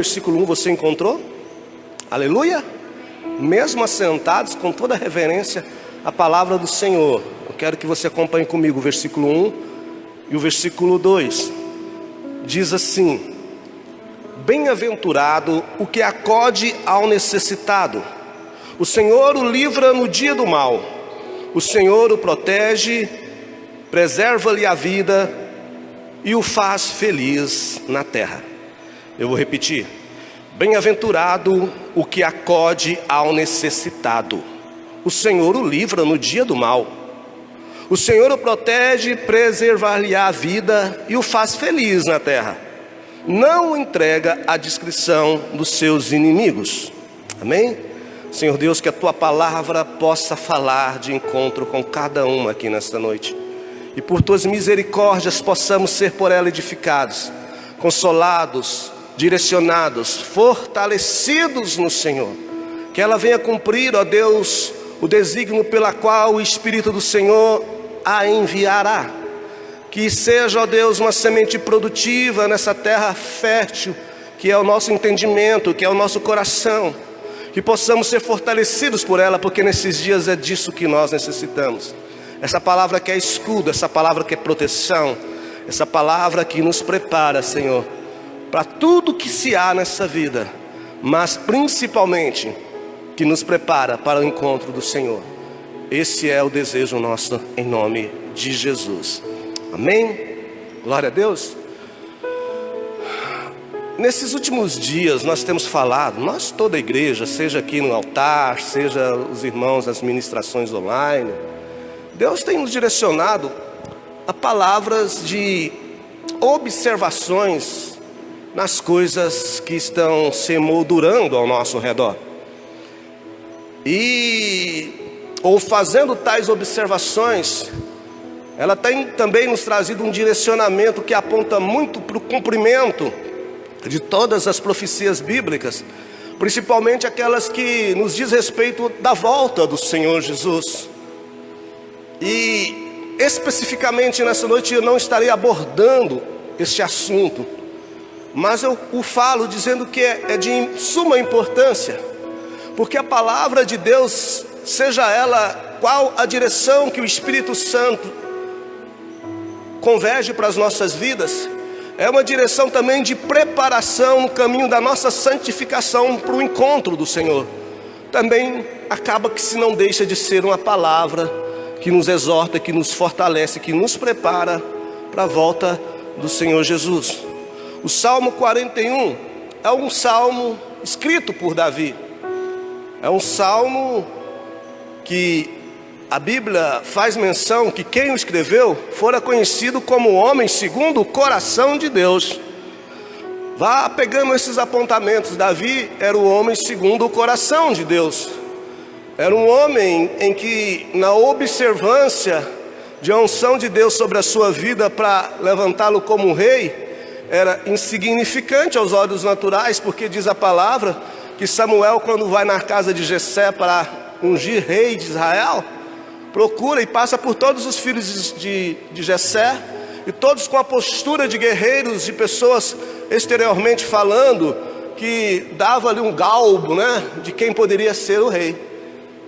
Versículo 1 você encontrou? Aleluia! Mesmo assentados, com toda a reverência, a palavra do Senhor. Eu quero que você acompanhe comigo o versículo 1 e o versículo 2. Diz assim: Bem-aventurado o que acode ao necessitado. O Senhor o livra no dia do mal. O Senhor o protege, preserva-lhe a vida e o faz feliz na terra. Eu vou repetir: bem-aventurado o que acode ao necessitado. O Senhor o livra no dia do mal. O Senhor o protege, preservar-lhe a vida e o faz feliz na terra. Não o entrega à discrição dos seus inimigos. Amém? Senhor Deus, que a Tua palavra possa falar de encontro com cada um aqui nesta noite. E por Tuas misericórdias possamos ser por ela edificados, consolados, direcionados, fortalecidos no Senhor. Que ela venha cumprir, ó Deus, o desígnio pela qual o Espírito do Senhor a enviará. Que seja, ó Deus, uma semente produtiva nessa terra fértil, que é o nosso entendimento, que é o nosso coração. Que possamos ser fortalecidos por ela, porque nesses dias é disso que nós necessitamos. Essa palavra que é escudo, essa palavra que é proteção, essa palavra que nos prepara, Senhor, para tudo que se há nessa vida, mas principalmente que nos prepara para o encontro do Senhor. Esse é o desejo nosso, em nome de Jesus. Amém? Glória a Deus. Nesses últimos dias nós temos falado, nós toda a igreja, seja aqui no altar, seja os irmãos das ministrações online, Deus tem nos direcionado a palavras de observações nas coisas que estão se emoldurando ao nosso redor. Ou fazendo tais observações, ela tem também nos trazido um direcionamento que aponta muito para o cumprimento de todas as profecias bíblicas, principalmente aquelas que nos diz respeito da volta do Senhor Jesus. E especificamente nessa noite eu não estarei abordando este assunto, mas eu o falo dizendo que é de suma importância, porque a palavra de Deus, seja ela qual a direção que o Espírito Santo converge para as nossas vidas, é uma direção também de preparação no caminho da nossa santificação para o encontro do Senhor. Também acaba que se não deixa de ser uma palavra que nos exorta, que nos fortalece, que nos prepara para a volta do Senhor Jesus. O Salmo 41 é um salmo escrito por Davi. É um salmo que a Bíblia faz menção que quem o escreveu fora conhecido como homem segundo o coração de Deus. Vá pegando esses apontamentos. Davi era o homem segundo o coração de Deus. Era um homem em que, na observância de uma unção de Deus sobre a sua vida para levantá-lo como rei, era insignificante aos olhos naturais, porque diz a palavra que Samuel, quando vai na casa de Jessé para ungir rei de Israel, procura e passa por todos os filhos de Jessé, e todos com a postura de guerreiros, de pessoas exteriormente falando, que dava ali um galbo, né, de quem poderia ser o rei,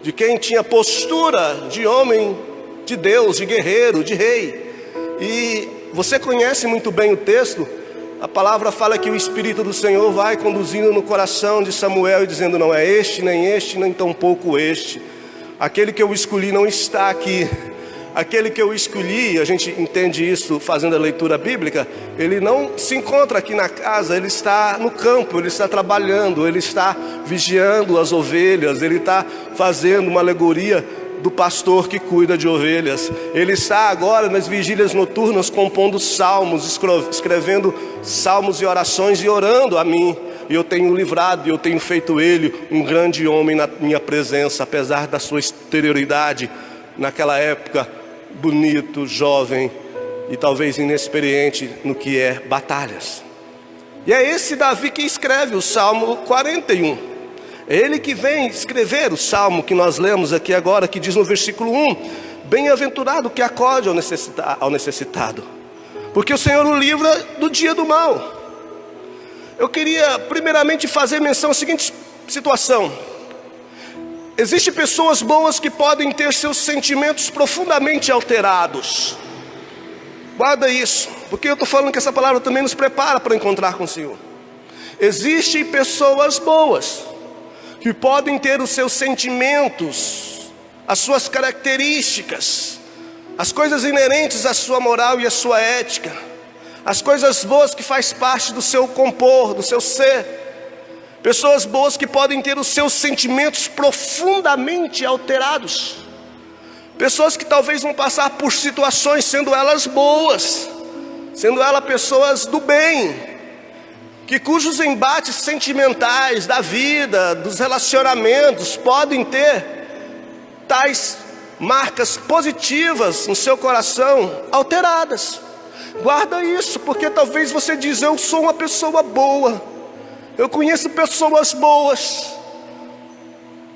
de quem tinha postura de homem de Deus, de guerreiro, de rei. E você conhece muito bem o texto. A palavra fala que o Espírito do Senhor vai conduzindo no coração de Samuel e dizendo: não é este, nem tampouco este. Aquele que eu escolhi não está aqui. Aquele que eu escolhi, a gente entende isso fazendo a leitura bíblica, ele não se encontra aqui na casa, ele está no campo, ele está trabalhando, ele está vigiando as ovelhas, ele está fazendo uma alegoria do pastor que cuida de ovelhas. Ele está agora nas vigílias noturnas compondo salmos, escrevendo salmos e orações e orando a mim. E eu tenho livrado, e eu tenho feito ele um grande homem na minha presença, apesar da sua exterioridade, naquela época, bonito, jovem e talvez inexperiente no que é batalhas. E é esse Davi que escreve o Salmo 41. É ele que vem escrever o salmo que nós lemos aqui agora, que diz no versículo 1: bem-aventurado que acode ao necessitado, porque o Senhor o livra do dia do mal. eu queria primeiramente fazer menção à seguinte situação. Existem pessoas boas que podem ter seus sentimentos profundamente alterados. Guarda isso, porque eu estou falando que essa palavra também nos prepara para encontrar com o Senhor. Existem pessoas boas que podem ter os seus sentimentos, as suas características, as coisas inerentes à sua moral e à sua ética, as coisas boas que faz parte do seu compor, do seu ser. Pessoas boas que podem ter os seus sentimentos profundamente alterados. Pessoas que talvez vão passar por situações, sendo elas boas, sendo elas pessoas do bem, cujos embates sentimentais da vida, dos relacionamentos, podem ter tais marcas positivas no seu coração alteradas. Guarda isso, porque talvez você diz: eu sou uma pessoa boa, eu conheço pessoas boas.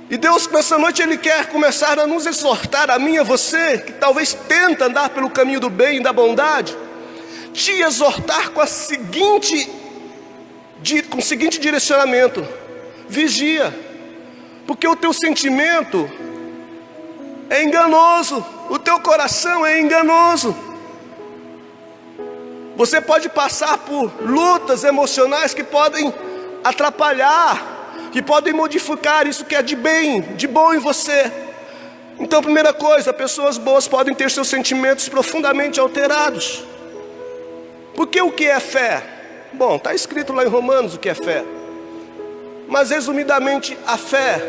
E Deus nessa noite Ele quer começar a nos exortar, a mim e a você, que talvez tenta andar pelo caminho do bem e da bondade, te exortar com o seguinte direcionamento: vigia, porque o teu sentimento é enganoso, o teu coração é enganoso. Você pode passar por lutas emocionais que podem atrapalhar, que podem modificar isso que é de bem, de bom em você. Então, primeira coisa, pessoas boas podem ter seus sentimentos profundamente alterados. Porque o que é fé? Bom, está escrito lá em Romanos o que é fé. Mas resumidamente, a fé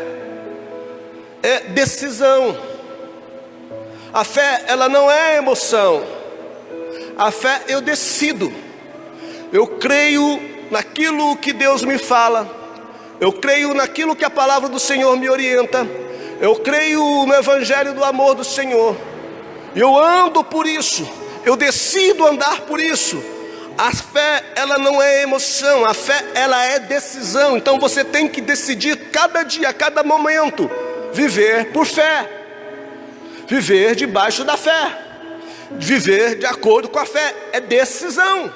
é decisão. A fé, ela não é emoção. A fé, eu decido. Eu creio naquilo que Deus me fala. Eu creio naquilo que a palavra do Senhor me orienta. Eu creio no evangelho do amor do Senhor. Eu ando por isso. Eu decido andar por isso. A fé, ela não é emoção. A fé, ela é decisão. Então você tem que decidir cada dia, cada momento, viver por fé. Viver debaixo da fé. Viver de acordo com a fé. É decisão.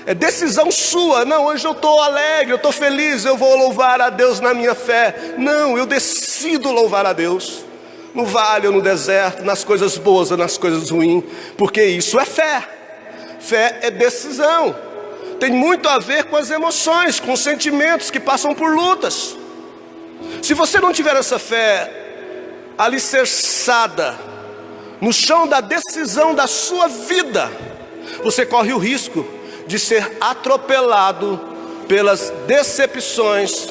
É decisão sua. Não, hoje eu estou alegre, eu estou feliz, eu vou louvar a Deus na minha fé. Não, eu decido louvar a Deus. No vale ou no deserto, nas coisas boas ou nas coisas ruins. Porque isso é fé. Fé é decisão. Tem muito a ver com as emoções, com os sentimentos que passam por lutas. Se você não tiver essa fé alicerçada no chão da decisão da sua vida, você corre o risco de ser atropelado pelas decepções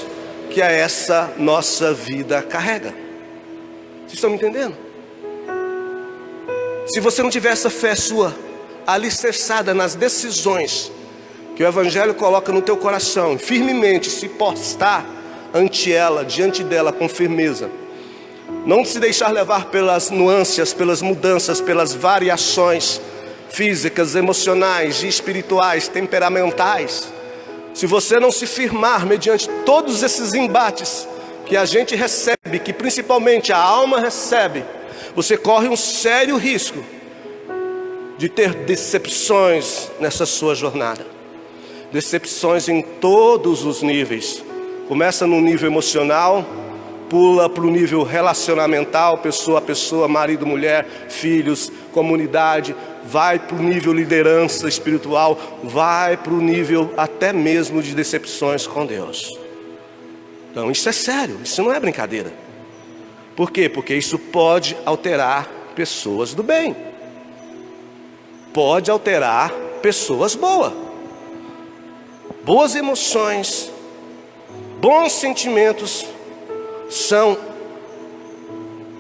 que essa nossa vida carrega. Vocês estão me entendendo? Se você não tiver essa fé sua alicerçada nas decisões que o Evangelho coloca no teu coração, firmemente se postar diante dela com firmeza, não se deixar levar pelas nuances, pelas mudanças, pelas variações físicas, emocionais, espirituais, temperamentais, se você não se firmar mediante todos esses embates que a gente recebe, que principalmente a alma recebe, você corre um sério risco de ter decepções nessa sua jornada. Decepções em todos os níveis. Começa no nível emocional, pula para o nível relacionamental, pessoa a pessoa, marido, mulher, filhos, comunidade, vai para o nível liderança espiritual, vai para o nível até mesmo de decepções com Deus. Então isso é sério, isso não é brincadeira. Por quê? Porque isso pode alterar pessoas do bem. Pode alterar pessoas boas. Boas emoções, bons sentimentos são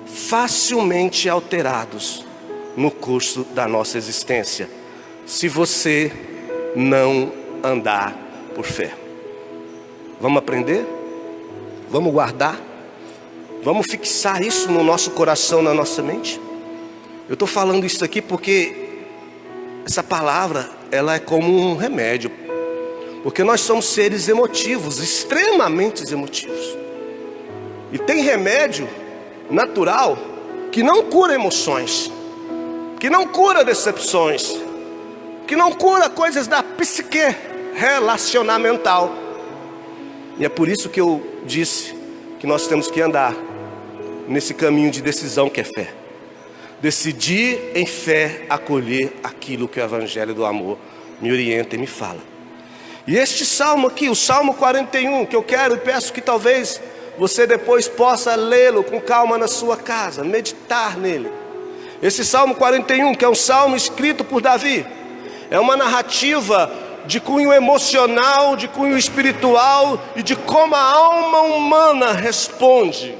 facilmente alterados no curso da nossa existência, se você não andar por fé. Vamos aprender? Vamos guardar? Vamos fixar isso no nosso coração, na nossa mente? Eu estou falando isso aqui porque essa palavra, ela é como um remédio. Porque nós somos seres emotivos, extremamente emotivos. E tem remédio natural que não cura emoções, que não cura decepções, que não cura coisas da psique, relacionamental. E é por isso que eu disse que nós temos que andar nesse caminho de decisão que é fé. Decidir em fé acolher aquilo que o Evangelho do Amor me orienta e me fala. E este salmo aqui, o Salmo 41, que eu quero e peço que talvez você depois possa lê-lo com calma na sua casa, meditar nele. Esse Salmo 41, que é um salmo escrito por Davi, é uma narrativa de cunho emocional, de cunho espiritual e de como a alma humana responde,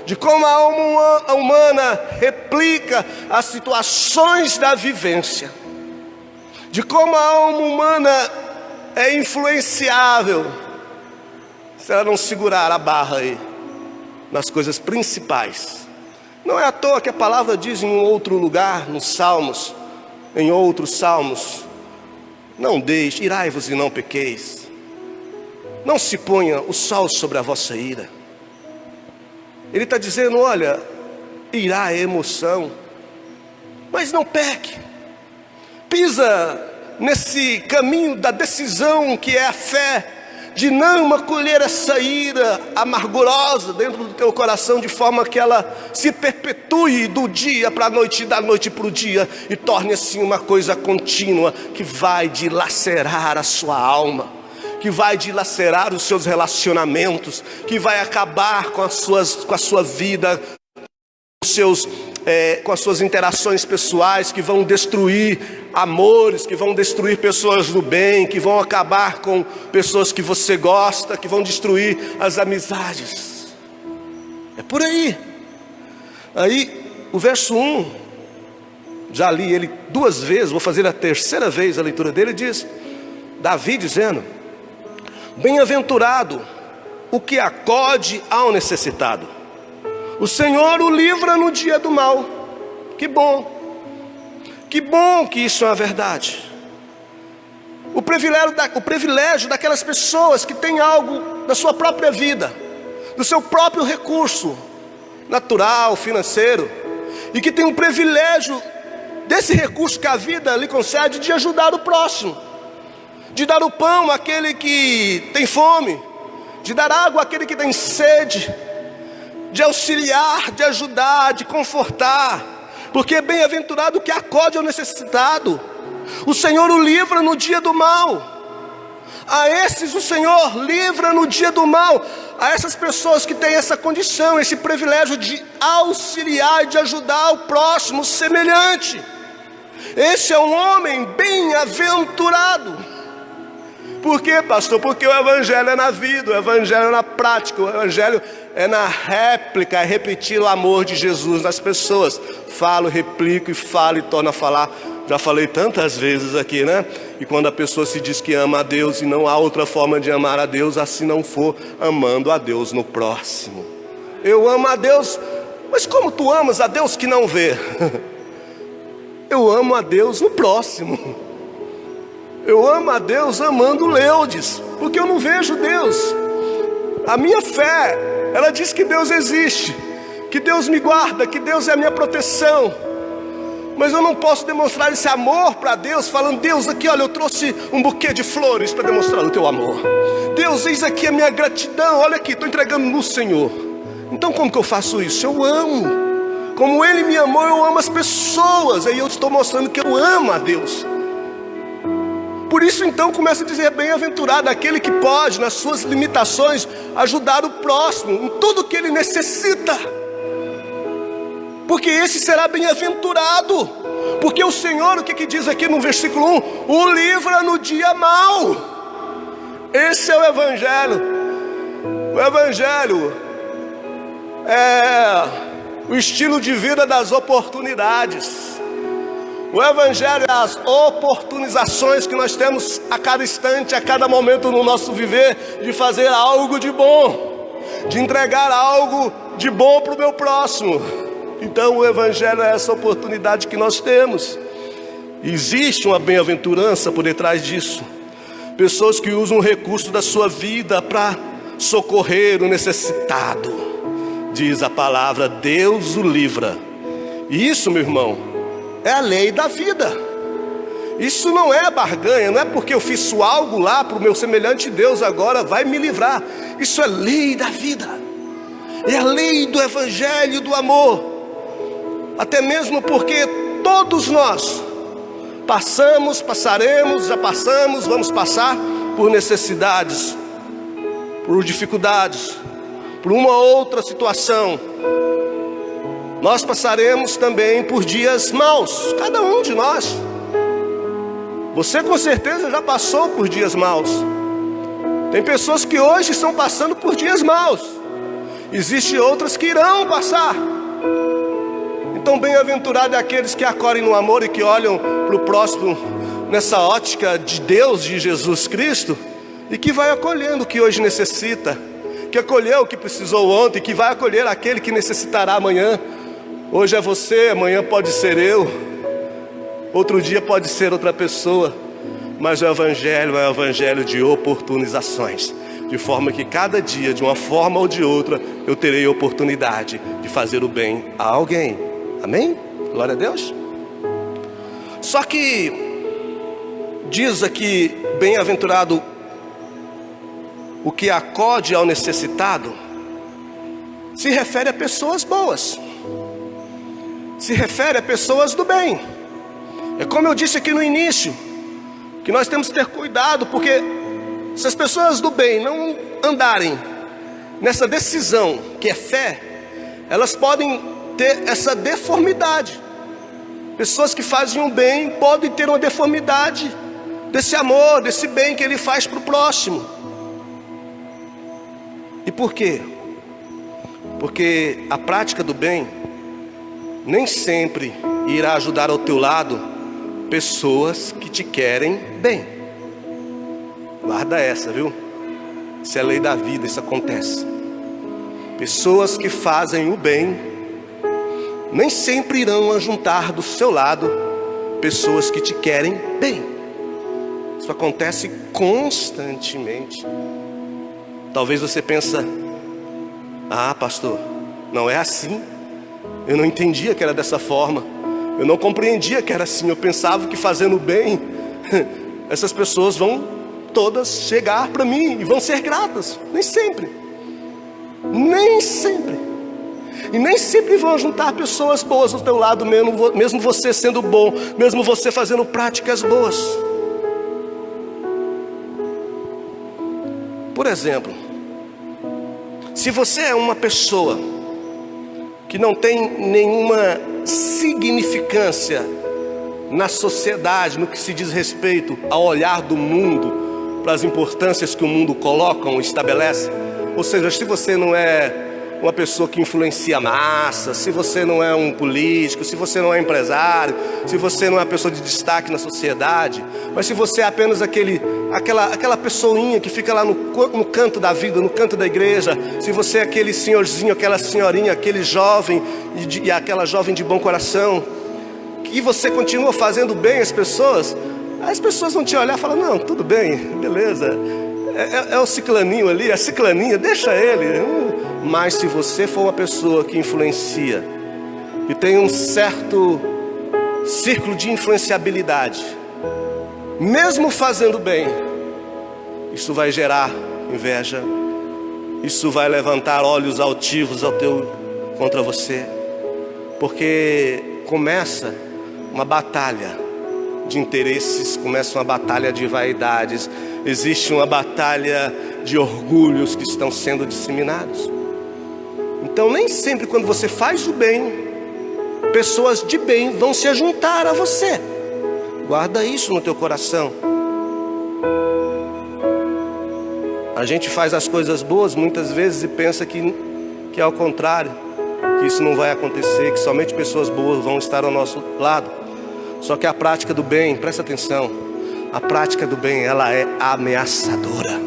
de como a alma humana replica as situações da vivência, de como a alma humana é influenciável se ela não segurar a barra aí nas coisas principais. Não é à toa que a palavra diz em um outro lugar, nos Salmos, em outros Salmos: não deixe, irai-vos e não pequeis. Não se ponha o sol sobre a vossa ira. Ele está dizendo, olha, irá é emoção, mas não peque. Pisa nesse caminho da decisão que é a fé, de não acolher essa ira amargurosa dentro do teu coração, de forma que ela se perpetue do dia para a noite e da noite para o dia, e torne assim uma coisa contínua, que vai dilacerar a sua alma, que vai dilacerar os seus relacionamentos, que vai acabar com a sua vida, com as suas interações pessoais, que vão destruir amores, que vão destruir pessoas do bem, que vão acabar com pessoas que você gosta, que vão destruir as amizades. É por aí. Aí o verso 1, já li ele 2 vezes, vou fazer a 3ª vez a leitura dele. Diz Davi dizendo: bem-aventurado o que acode ao necessitado, o Senhor o livra no dia do mal. Que bom que isso é uma verdade. O privilégio daquelas pessoas que têm algo da sua própria vida, do seu próprio recurso natural, financeiro, e que tem o privilégio desse recurso que a vida lhe concede, de ajudar o próximo, de dar o pão àquele que tem fome, de dar água àquele que tem sede, de auxiliar, de ajudar, de confortar. Porque é bem-aventurado o que acode ao necessitado. O Senhor o livra no dia do mal. A esses o Senhor livra no dia do mal. A essas pessoas que têm essa condição, esse privilégio de auxiliar, de ajudar o próximo semelhante. Esse é um homem bem-aventurado. Por quê, pastor? Porque o Evangelho é na vida, o Evangelho é na prática, o Evangelho é na réplica, é repetir o amor de Jesus nas pessoas. Falo, replico e falo e torno a falar. Já falei tantas vezes aqui, né? E quando a pessoa se diz que ama a Deus e não há outra forma de amar a Deus, assim não for amando a Deus no próximo. Eu amo a Deus, mas como tu amas a Deus que não vê? Eu amo a Deus no próximo. Eu amo a Deus amando Leudes, porque eu não vejo Deus. A minha fé, ela diz que Deus existe, que Deus me guarda, que Deus é a minha proteção. Mas eu não posso demonstrar esse amor para Deus falando: Deus, aqui olha, eu trouxe um buquê de flores para demonstrar o teu amor. Deus, eis aqui a minha gratidão, olha aqui, estou entregando no Senhor. Então como que eu faço isso? Eu amo. Como Ele me amou, eu amo as pessoas. Aí eu estou mostrando que eu amo a Deus. Por isso então começa a dizer: bem-aventurado aquele que pode, nas suas limitações, ajudar o próximo em tudo que ele necessita. Porque esse será bem-aventurado. Porque o Senhor, o que diz aqui no versículo 1? O livra no dia mau. Esse é o Evangelho. O Evangelho é o estilo de vida das oportunidades. O Evangelho é as oportunizações que nós temos a cada instante, a cada momento no nosso viver, de fazer algo de bom, de entregar algo de bom para o meu próximo. Então o Evangelho é essa oportunidade que nós temos. Existe uma bem-aventurança por detrás disso. Pessoas que usam o recurso da sua vida para socorrer o necessitado. Diz a palavra: Deus o livra. E isso, meu irmão, é a lei da vida. Isso não é barganha, não é porque eu fiz algo lá para o meu semelhante Deus agora vai me livrar. Isso é lei da vida, é a lei do evangelho do amor. Até mesmo porque todos nós passamos, passaremos, já passamos, vamos passar por necessidades, por dificuldades, por uma outra situação. Nós passaremos também por dias maus, cada um de nós. Você com certeza já passou por dias maus. Tem pessoas que hoje estão passando por dias maus. Existem outras que irão passar. Então bem-aventurado é aqueles que acorrem no amor e que olham para o próximo nessa ótica de Deus, de Jesus Cristo, e que vai acolhendo o que hoje necessita, que acolheu o que precisou ontem, que vai acolher aquele que necessitará amanhã. Hoje é você, amanhã pode ser eu, outro dia pode ser outra pessoa, mas o Evangelho é o Evangelho de oportunizações, de forma que cada dia, de uma forma ou de outra, eu terei oportunidade de fazer o bem a alguém. Amém? Glória a Deus. Só que diz aqui, bem-aventurado o que acode ao necessitado, se refere a pessoas boas, se refere a pessoas do bem. É como eu disse aqui no início, que nós temos que ter cuidado, porque se as pessoas do bem não andarem nessa decisão que é fé, elas podem ter essa deformidade. Pessoas que fazem o bem podem ter uma deformidade desse amor, desse bem que ele faz para o próximo. E por quê? Porque a prática do bem nem sempre irá ajudar ao teu lado pessoas que te querem bem. Guarda essa, viu? Isso é lei da vida, isso acontece. Pessoas que fazem o bem nem sempre irão ajuntar do seu lado pessoas que te querem bem. Isso acontece constantemente. Talvez você pense: ah, pastor, não é assim. Eu não entendia que era dessa forma. Eu não compreendia que era assim. Eu pensava que fazendo bem, essas pessoas vão todas chegar para mim e vão ser gratas. Nem sempre. Nem sempre. E nem sempre vão juntar pessoas boas do teu lado, mesmo você sendo bom, mesmo você fazendo práticas boas. Por exemplo, se você é uma pessoa que não tem nenhuma significância na sociedade, no que se diz respeito ao olhar do mundo, para as importâncias que o mundo coloca ou estabelece, ou seja, se você não é uma pessoa que influencia a massa, se você não é um político, se você não é empresário, se você não é uma pessoa de destaque na sociedade, mas se você é apenas aquela pessoinha que fica lá no canto da vida, no canto da igreja, se você é aquele senhorzinho, aquela senhorinha, aquele jovem e aquela jovem de bom coração, que você continua fazendo bem às pessoas vão te olhar e falar: não, tudo bem, beleza, é o ciclaninho ali, é a ciclaninha, deixa ele. Mas se você for uma pessoa que influencia, que tem um certo círculo de influenciabilidade, mesmo fazendo bem, isso vai gerar inveja, isso vai levantar olhos altivos contra você, porque começa uma batalha de interesses, começa uma batalha de vaidades, existe uma batalha de orgulhos que estão sendo disseminados. Então nem sempre quando você faz o bem, pessoas de bem vão se juntar a você. Guarda isso no teu coração. A gente faz as coisas boas muitas vezes e pensa que é ao contrário, que isso não vai acontecer, que somente pessoas boas vão estar ao nosso lado. Só que a prática do bem, presta atenção, a prática do bem, ela é ameaçadora.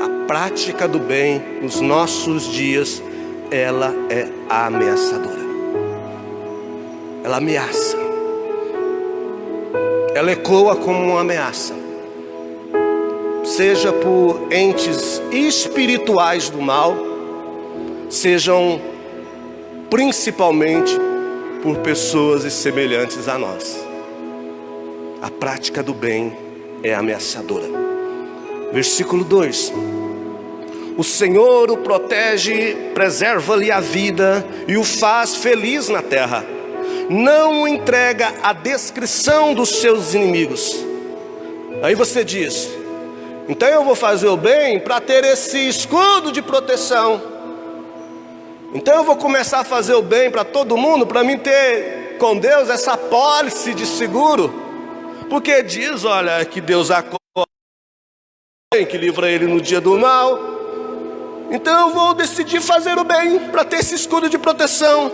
A prática do bem nos nossos dias, ela é ameaçadora. Ela ameaça. Ela ecoa como uma ameaça. Seja por entes espirituais do mal, sejam principalmente por pessoas semelhantes a nós. a prática do bem é ameaçadora. Versículo 2: o Senhor o protege, preserva-lhe a vida e o faz feliz na terra. Não o entrega à descrição dos seus inimigos. Aí você diz: então eu vou fazer o bem para ter esse escudo de proteção. Então eu vou começar a fazer o bem para todo mundo, para mim ter com Deus essa pólice de seguro. Porque diz, olha, que Deus acolhe, que livra ele no dia do mal. Então eu vou decidir fazer o bem para ter esse escudo de proteção,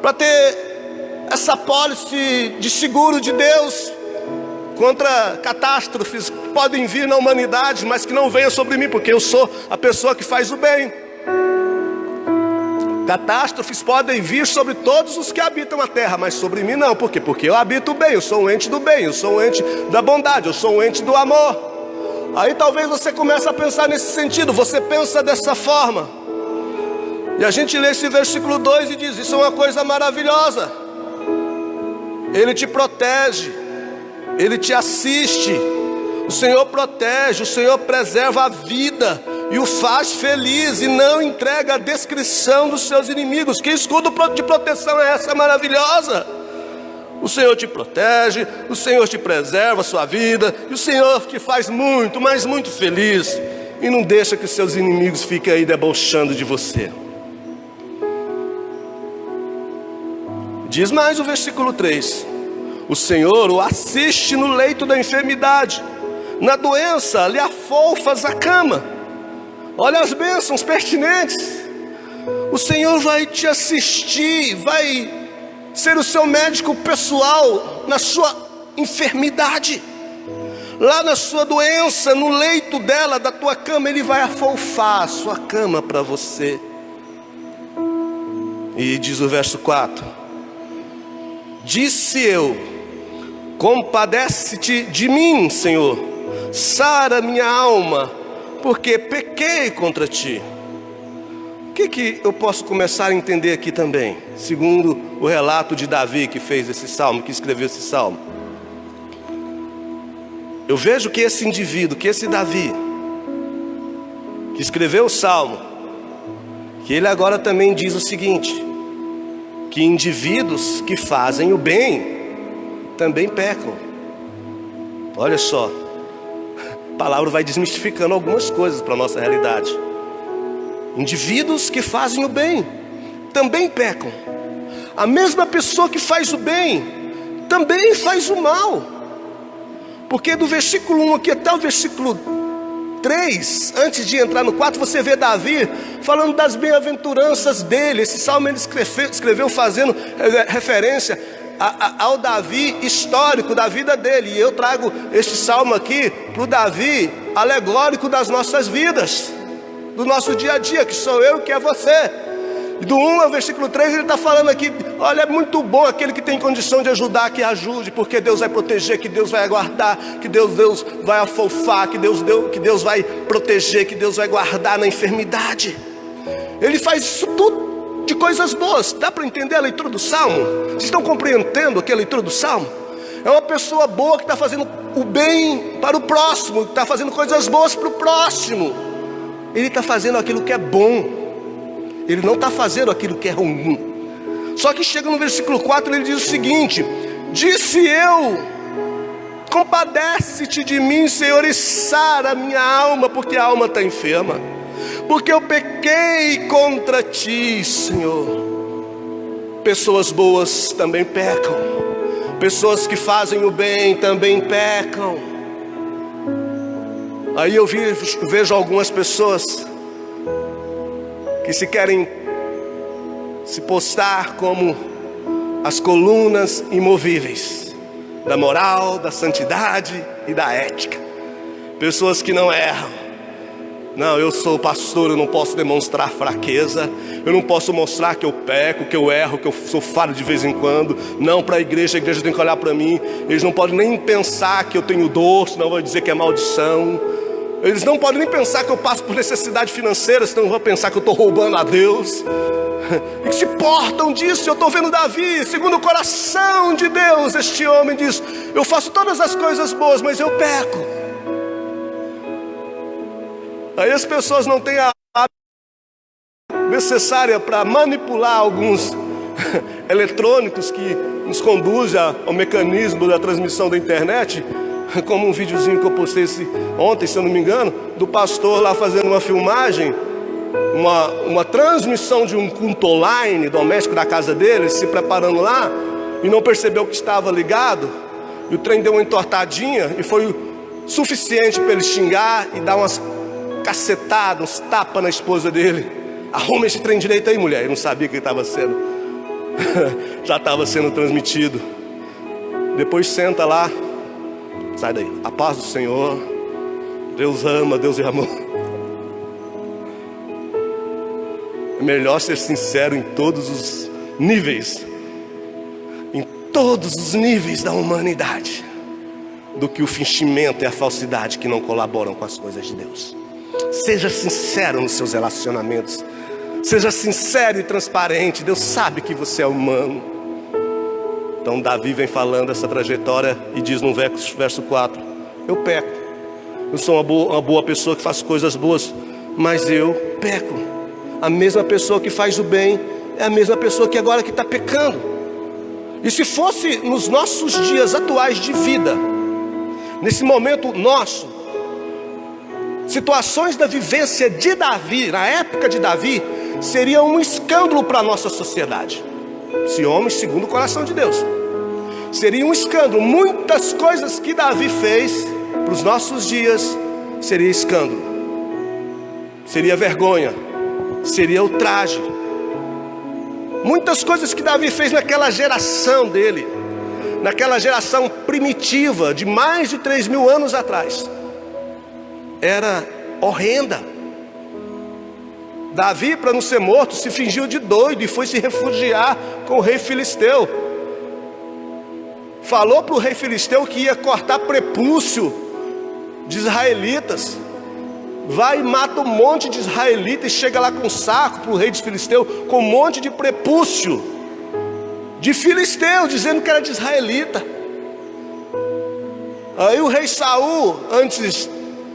para ter essa pólice de seguro de Deus contra catástrofes que podem vir na humanidade, mas que não venham sobre mim, porque eu sou a pessoa que faz o bem. Catástrofes podem vir sobre todos os que habitam a terra, mas sobre mim não. Por quê? Porque eu habito o bem, eu sou um ente do bem, eu sou um ente da bondade, eu sou um ente do amor. Aí talvez você comece a pensar nesse sentido, você pensa dessa forma. E a gente lê esse versículo 2 e diz: isso é uma coisa maravilhosa. Ele te protege, Ele te assiste. O Senhor protege, o Senhor preserva a vida e o faz feliz, e não entrega a descrição dos seus inimigos. Que escudo de proteção é essa maravilhosa? O Senhor te protege, o Senhor te preserva a sua vida, e o Senhor te faz muito, mas muito feliz, e não deixa que os seus inimigos fiquem aí debochando de você. Diz mais o versículo 3: o Senhor o assiste no leito da enfermidade, na doença lhe afofas a cama. Olha as bênçãos pertinentes. O Senhor vai te assistir, vai ser o seu médico pessoal na sua enfermidade. Lá na sua doença, no leito dela, da tua cama, Ele vai afofar a sua cama para você. E diz o verso 4: disse eu, compadece-te de mim, Senhor, sara minha alma, porque pequei contra ti. O que eu posso começar a entender aqui também, segundo o relato de Davi, que fez esse salmo, que escreveu esse salmo? Eu vejo que esse indivíduo, que esse Davi, que escreveu o salmo, que ele agora também diz o seguinte: que indivíduos que fazem o bem também pecam. Olha só, a palavra vai desmistificando algumas coisas para a nossa realidade. Indivíduos que fazem o bem também pecam. A mesma pessoa que faz o bem também faz o mal. Porque do versículo 1 aqui até o versículo 3, antes de entrar no 4, você vê Davi falando das bem-aventuranças dele. Esse salmo ele escreveu fazendo referência ao Davi histórico da vida dele. E eu trago este salmo aqui para o Davi alegórico das nossas vidas, do nosso dia a dia, que sou eu e que é você. E do 1 ao versículo 3 ele está falando aqui: olha, é muito bom aquele que tem condição de ajudar, que ajude, porque Deus vai proteger, que Deus vai aguardar, que Deus vai afofar, que Deus vai proteger, que Deus vai guardar na enfermidade. Ele faz isso tudo de coisas boas. Dá para entender a leitura do Salmo? Vocês estão compreendendo aqui a leitura do Salmo? É uma pessoa boa que está fazendo o bem para o próximo, que está fazendo coisas boas para o próximo. Ele está fazendo aquilo que é bom, ele não está fazendo aquilo que é ruim. Só que chega no versículo 4, ele diz o seguinte: disse eu, compadece-te de mim, Senhor, e sara minha alma, porque a alma está enferma, porque eu pequei contra ti, Senhor. Pessoas boas também pecam, pessoas que fazem o bem também pecam. Aí eu vejo algumas pessoas que se querem se postar como as colunas imovíveis da moral, da santidade e da ética. Pessoas que não erram. Não, eu sou pastor, eu não posso demonstrar fraqueza, eu não posso mostrar que eu peco, que eu erro, que eu sou falho de vez em quando. Não, para a igreja tem que olhar para mim. Eles não podem nem pensar que eu tenho dor, senão vão dizer que é maldição. Eles não podem nem pensar que eu passo por necessidade financeira, senão vão pensar que eu estou roubando a Deus. e que se portam disso. Eu estou vendo Davi, segundo o coração de Deus. Este homem diz: eu faço todas as coisas boas, mas eu peco. Aí as pessoas não têm a necessária para manipular alguns eletrônicos que nos conduzem ao mecanismo da transmissão da internet, como um videozinho que eu postei ontem, se eu não me engano, do pastor lá fazendo uma filmagem, uma transmissão de um culto online doméstico da casa dele, se preparando lá, e não percebeu que estava ligado, e o trem deu uma entortadinha, e foi suficiente para ele xingar e dar umas cacetadas, uns tapas na esposa dele. Arruma esse trem direito aí, mulher. Ele não sabia que estava sendo já estava sendo transmitido. Depois senta lá, sai daí, a paz do Senhor, Deus ama, Deus é amor. É melhor ser sincero em todos os níveis, em todos os níveis da humanidade, do que o fingimento e a falsidade que não colaboram com as coisas de Deus. Seja sincero nos seus relacionamentos, seja sincero e transparente. Deus sabe que você é humano. Então Davi vem falando essa trajetória e diz no verso 4: eu peco. Eu sou uma boa pessoa que faz coisas boas, mas eu peco. A mesma pessoa que faz o bem é a mesma pessoa que agora que está pecando. E se fosse nos nossos dias atuais de vida, nesse momento nosso, situações da vivência de Davi, na época de Davi, seria um escândalo para a nossa sociedade. Esse homem segundo o coração de Deus, seria um escândalo. Muitas coisas que Davi fez para os nossos dias seria escândalo, seria vergonha, seria ultraje. Muitas coisas que Davi fez naquela geração dele, naquela geração primitiva de mais de 3.000 anos atrás, era horrenda. Davi, para não ser morto, se fingiu de doido e foi se refugiar com o rei filisteu. Falou para o rei filisteu que ia cortar prepúcio de israelitas. Vai e mata um monte de israelitas e chega lá com um saco para o rei de filisteu, com um monte de prepúcio de filisteu, dizendo que era de israelita. Aí o rei Saul, antes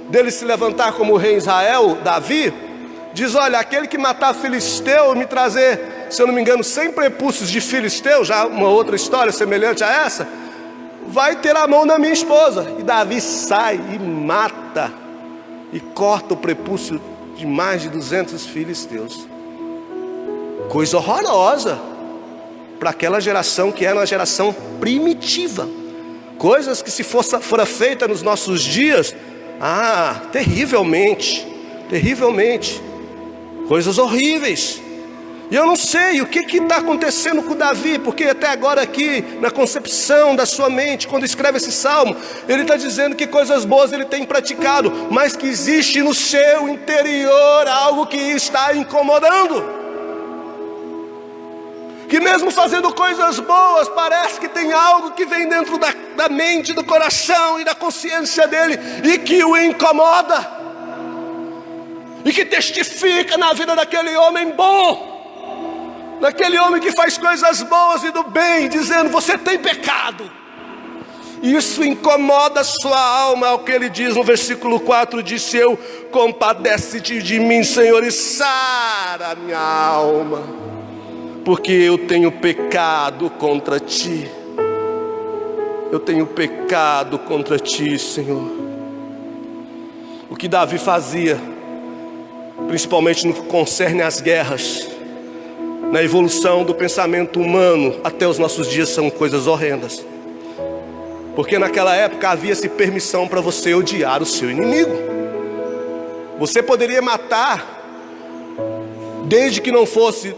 dele se levantar como rei em Israel, Davi, diz: olha, aquele que matar filisteu, me trazer, se eu não me engano, 100 prepúcios de filisteu, já uma outra história semelhante a essa, vai ter a mão na minha esposa. E Davi sai e mata, e corta o prepúcio de mais de 200 filisteus. Coisa horrorosa para aquela geração que era uma geração primitiva. Coisas que se fora feita nos nossos dias, terrivelmente, terrivelmente, coisas horríveis. E eu não sei o que está acontecendo com Davi, porque até agora aqui, na concepção da sua mente, quando escreve esse salmo, ele está dizendo que coisas boas ele tem praticado, mas que existe no seu interior algo que está incomodando. Que mesmo fazendo coisas boas, parece que tem algo que vem dentro da mente, do coração e da consciência dele, e que o incomoda, e que testifica na vida daquele homem bom, daquele homem que faz coisas boas e do bem, dizendo: você tem pecado. Isso incomoda a sua alma. É o que ele diz no versículo 4, disse: eu compadece-te de mim, Senhor, e sara a minha alma, porque eu tenho pecado contra ti. Eu tenho pecado contra ti, Senhor. O que Davi fazia, principalmente no que concerne às guerras, na evolução do pensamento humano até os nossos dias, são coisas horrendas. Porque naquela época havia-se permissão para você odiar o seu inimigo. Você poderia matar, desde que não fosse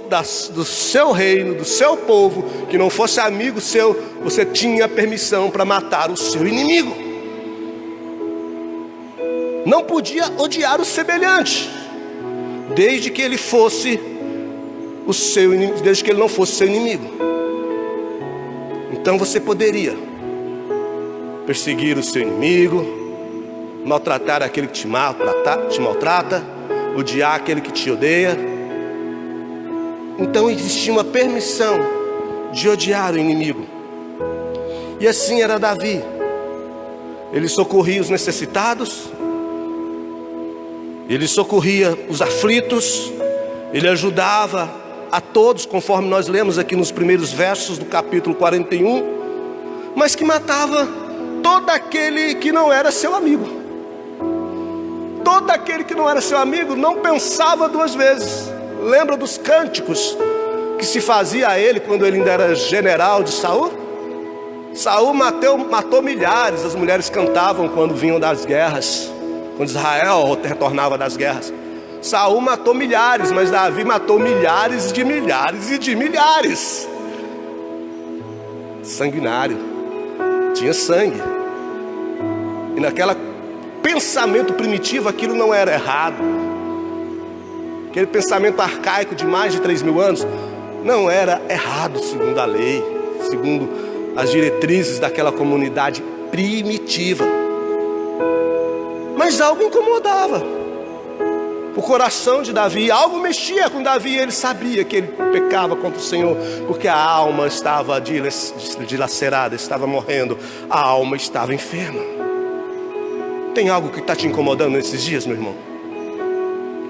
do seu reino, do seu povo, que não fosse amigo seu, você tinha permissão para matar o seu inimigo. Não podia odiar o semelhante, desde que ele fosse o seu inimigo, desde que ele não fosse seu inimigo. Então você poderia perseguir o seu inimigo, maltratar aquele que te maltrata, odiar aquele que te odeia, Então existia uma permissão de odiar o inimigo. E assim era Davi. Ele socorria os necessitados, ele socorria os aflitos, ele ajudava a todos, conforme nós lemos aqui nos primeiros versos do capítulo 41, mas que matava todo aquele que não era seu amigo. Todo aquele que não era seu amigo não pensava duas vezes. Lembra dos cânticos que se fazia a ele quando ele ainda era general de Saul? Saul matou milhares, as mulheres cantavam quando vinham das guerras, quando Israel retornava das guerras. Saul matou milhares, mas Davi matou milhares de milhares e de milhares. Sanguinário, tinha sangue. E naquele pensamento primitivo aquilo não era errado. Aquele pensamento arcaico de mais de 3.000 anos não era errado segundo a lei, segundo as diretrizes daquela comunidade primitiva. Mas algo incomodava o coração de Davi, algo mexia com Davi, e ele sabia que ele pecava contra o Senhor, porque a alma estava dilacerada, estava morrendo, a alma estava enferma. Tem algo que está te incomodando nesses dias, meu irmão?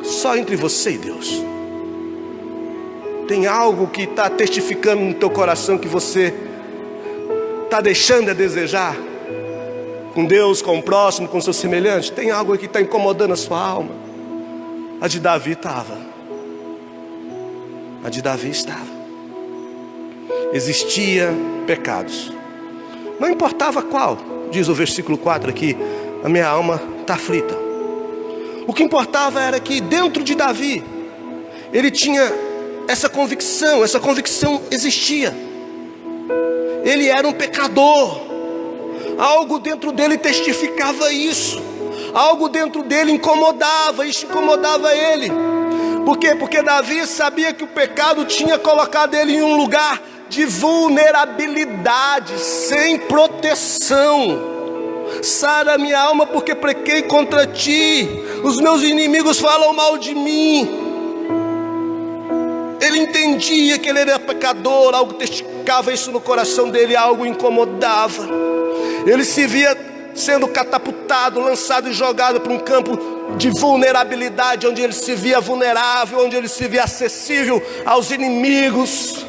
Só entre você e Deus. Tem algo que está testificando no teu coração que você está deixando a desejar? Com Deus, com o próximo, com o seu semelhante? Tem algo que está incomodando a sua alma? A de Davi estava. A de Davi estava. Existia pecados. Não importava qual, diz o versículo 4 aqui, a minha alma está aflita. O que importava era que dentro de Davi, ele tinha essa convicção existia. Ele era um pecador. Algo dentro dele testificava isso. Algo dentro dele incomodava, isso incomodava ele. Por quê? Porque Davi sabia que o pecado tinha colocado ele em um lugar de vulnerabilidade, sem proteção. Sara minha alma, porque pequei contra ti. Os meus inimigos falam mal de mim. Ele entendia que ele era pecador. Algo testificava isso no coração dele, algo incomodava. Ele se via sendo catapultado, lançado e jogado para um campo de vulnerabilidade, onde ele se via vulnerável, onde ele se via acessível aos inimigos.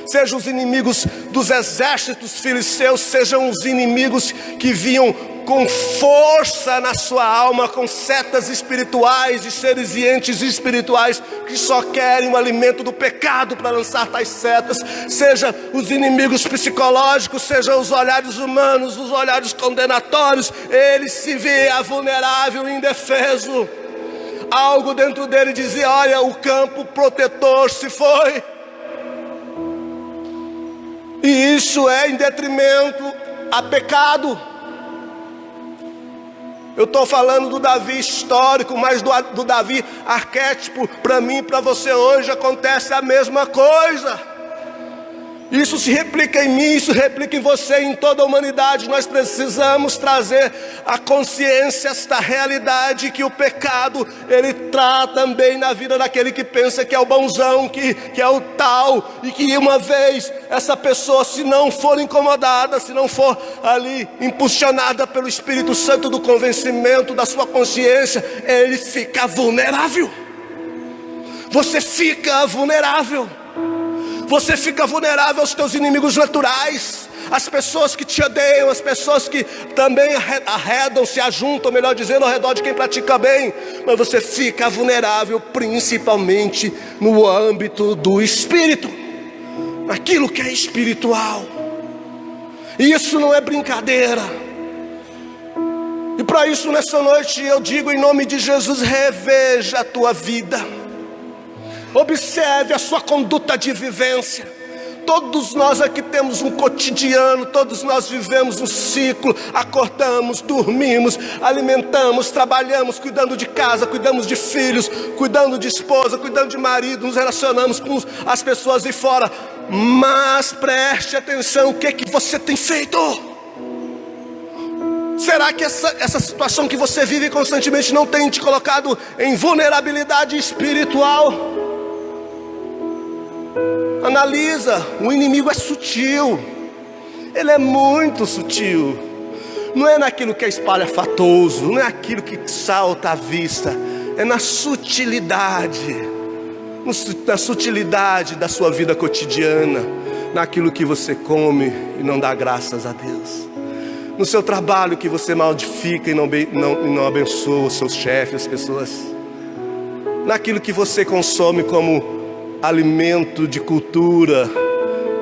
Sejam os inimigos dos exércitos filisteus, sejam os inimigos que vinham com força na sua alma, com setas espirituais e seres e entes espirituais que só querem o alimento do pecado para lançar tais setas. Seja os inimigos psicológicos, sejam os olhares humanos, os olhares condenatórios, ele se via vulnerável e indefeso. Algo dentro dele dizia: olha, o campo protetor se foi. E isso é em detrimento a pecado. Eu estou falando do Davi histórico, mas do Davi arquétipo. Para mim e para você hoje acontece a mesma coisa. Isso se replica em mim, isso replica em você, em toda a humanidade. Nós precisamos trazer a consciência, esta realidade, que o pecado, ele traz também na vida daquele que pensa que é o bonzão, que é o tal. E que uma vez essa pessoa, se não for incomodada, se não for ali impulsionada pelo Espírito Santo do convencimento da sua consciência, ele fica vulnerável. Você fica vulnerável. Você fica vulnerável aos teus inimigos naturais, às pessoas que te odeiam, às pessoas que também arredam, se ajuntam, melhor dizendo, ao redor de quem pratica bem. Mas você fica vulnerável principalmente no âmbito do espírito, naquilo que é espiritual. E isso não é brincadeira. E para isso nessa noite eu digo em nome de Jesus: reveja a tua vida. Observe a sua conduta de vivência. Todos nós aqui temos um cotidiano, todos nós vivemos um ciclo. Acordamos, dormimos, alimentamos, trabalhamos, cuidando de casa, cuidamos de filhos, cuidando de esposa, cuidando de marido, nos relacionamos com as pessoas de fora. Mas preste atenção, o que é que você tem feito? Será que essa situação que você vive constantemente não tem te colocado em vulnerabilidade espiritual? Analisa, o inimigo é sutil. Ele é muito sutil. Não é naquilo que é espalhafatoso, não é aquilo que salta à vista. É na sutilidade. Na sutilidade da sua vida cotidiana. Naquilo que você come e não dá graças a Deus. No seu trabalho que você modifica e não abençoa os seus chefes, as pessoas. Naquilo que você consome como alimento de cultura,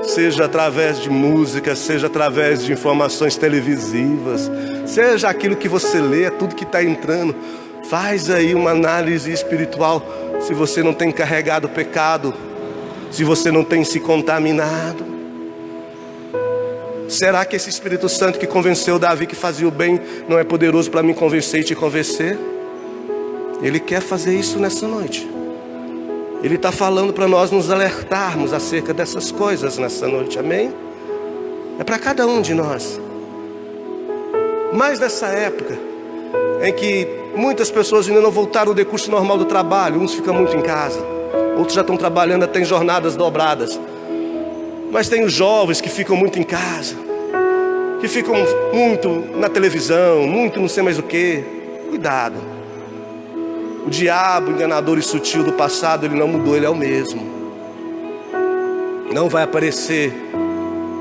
seja através de música, seja através de informações televisivas, seja aquilo que você lê, é tudo que está entrando. Faz aí uma análise espiritual, se você não tem carregado o pecado, se você não tem se contaminado. Será que esse Espírito Santo que convenceu Davi que fazia o bem não é poderoso para me convencer e te convencer? Ele quer fazer isso nessa noite. Ele está falando para nós nos alertarmos acerca dessas coisas nessa noite, amém? É para cada um de nós. Mas nessa época em que muitas pessoas ainda não voltaram ao decurso normal do trabalho, uns ficam muito em casa, outros já estão trabalhando, tem jornadas dobradas. Mas tem os jovens que ficam muito em casa, que ficam muito na televisão, muito não sei mais o que. Cuidado. O diabo enganador e sutil do passado, ele não mudou, ele é o mesmo. Não vai aparecer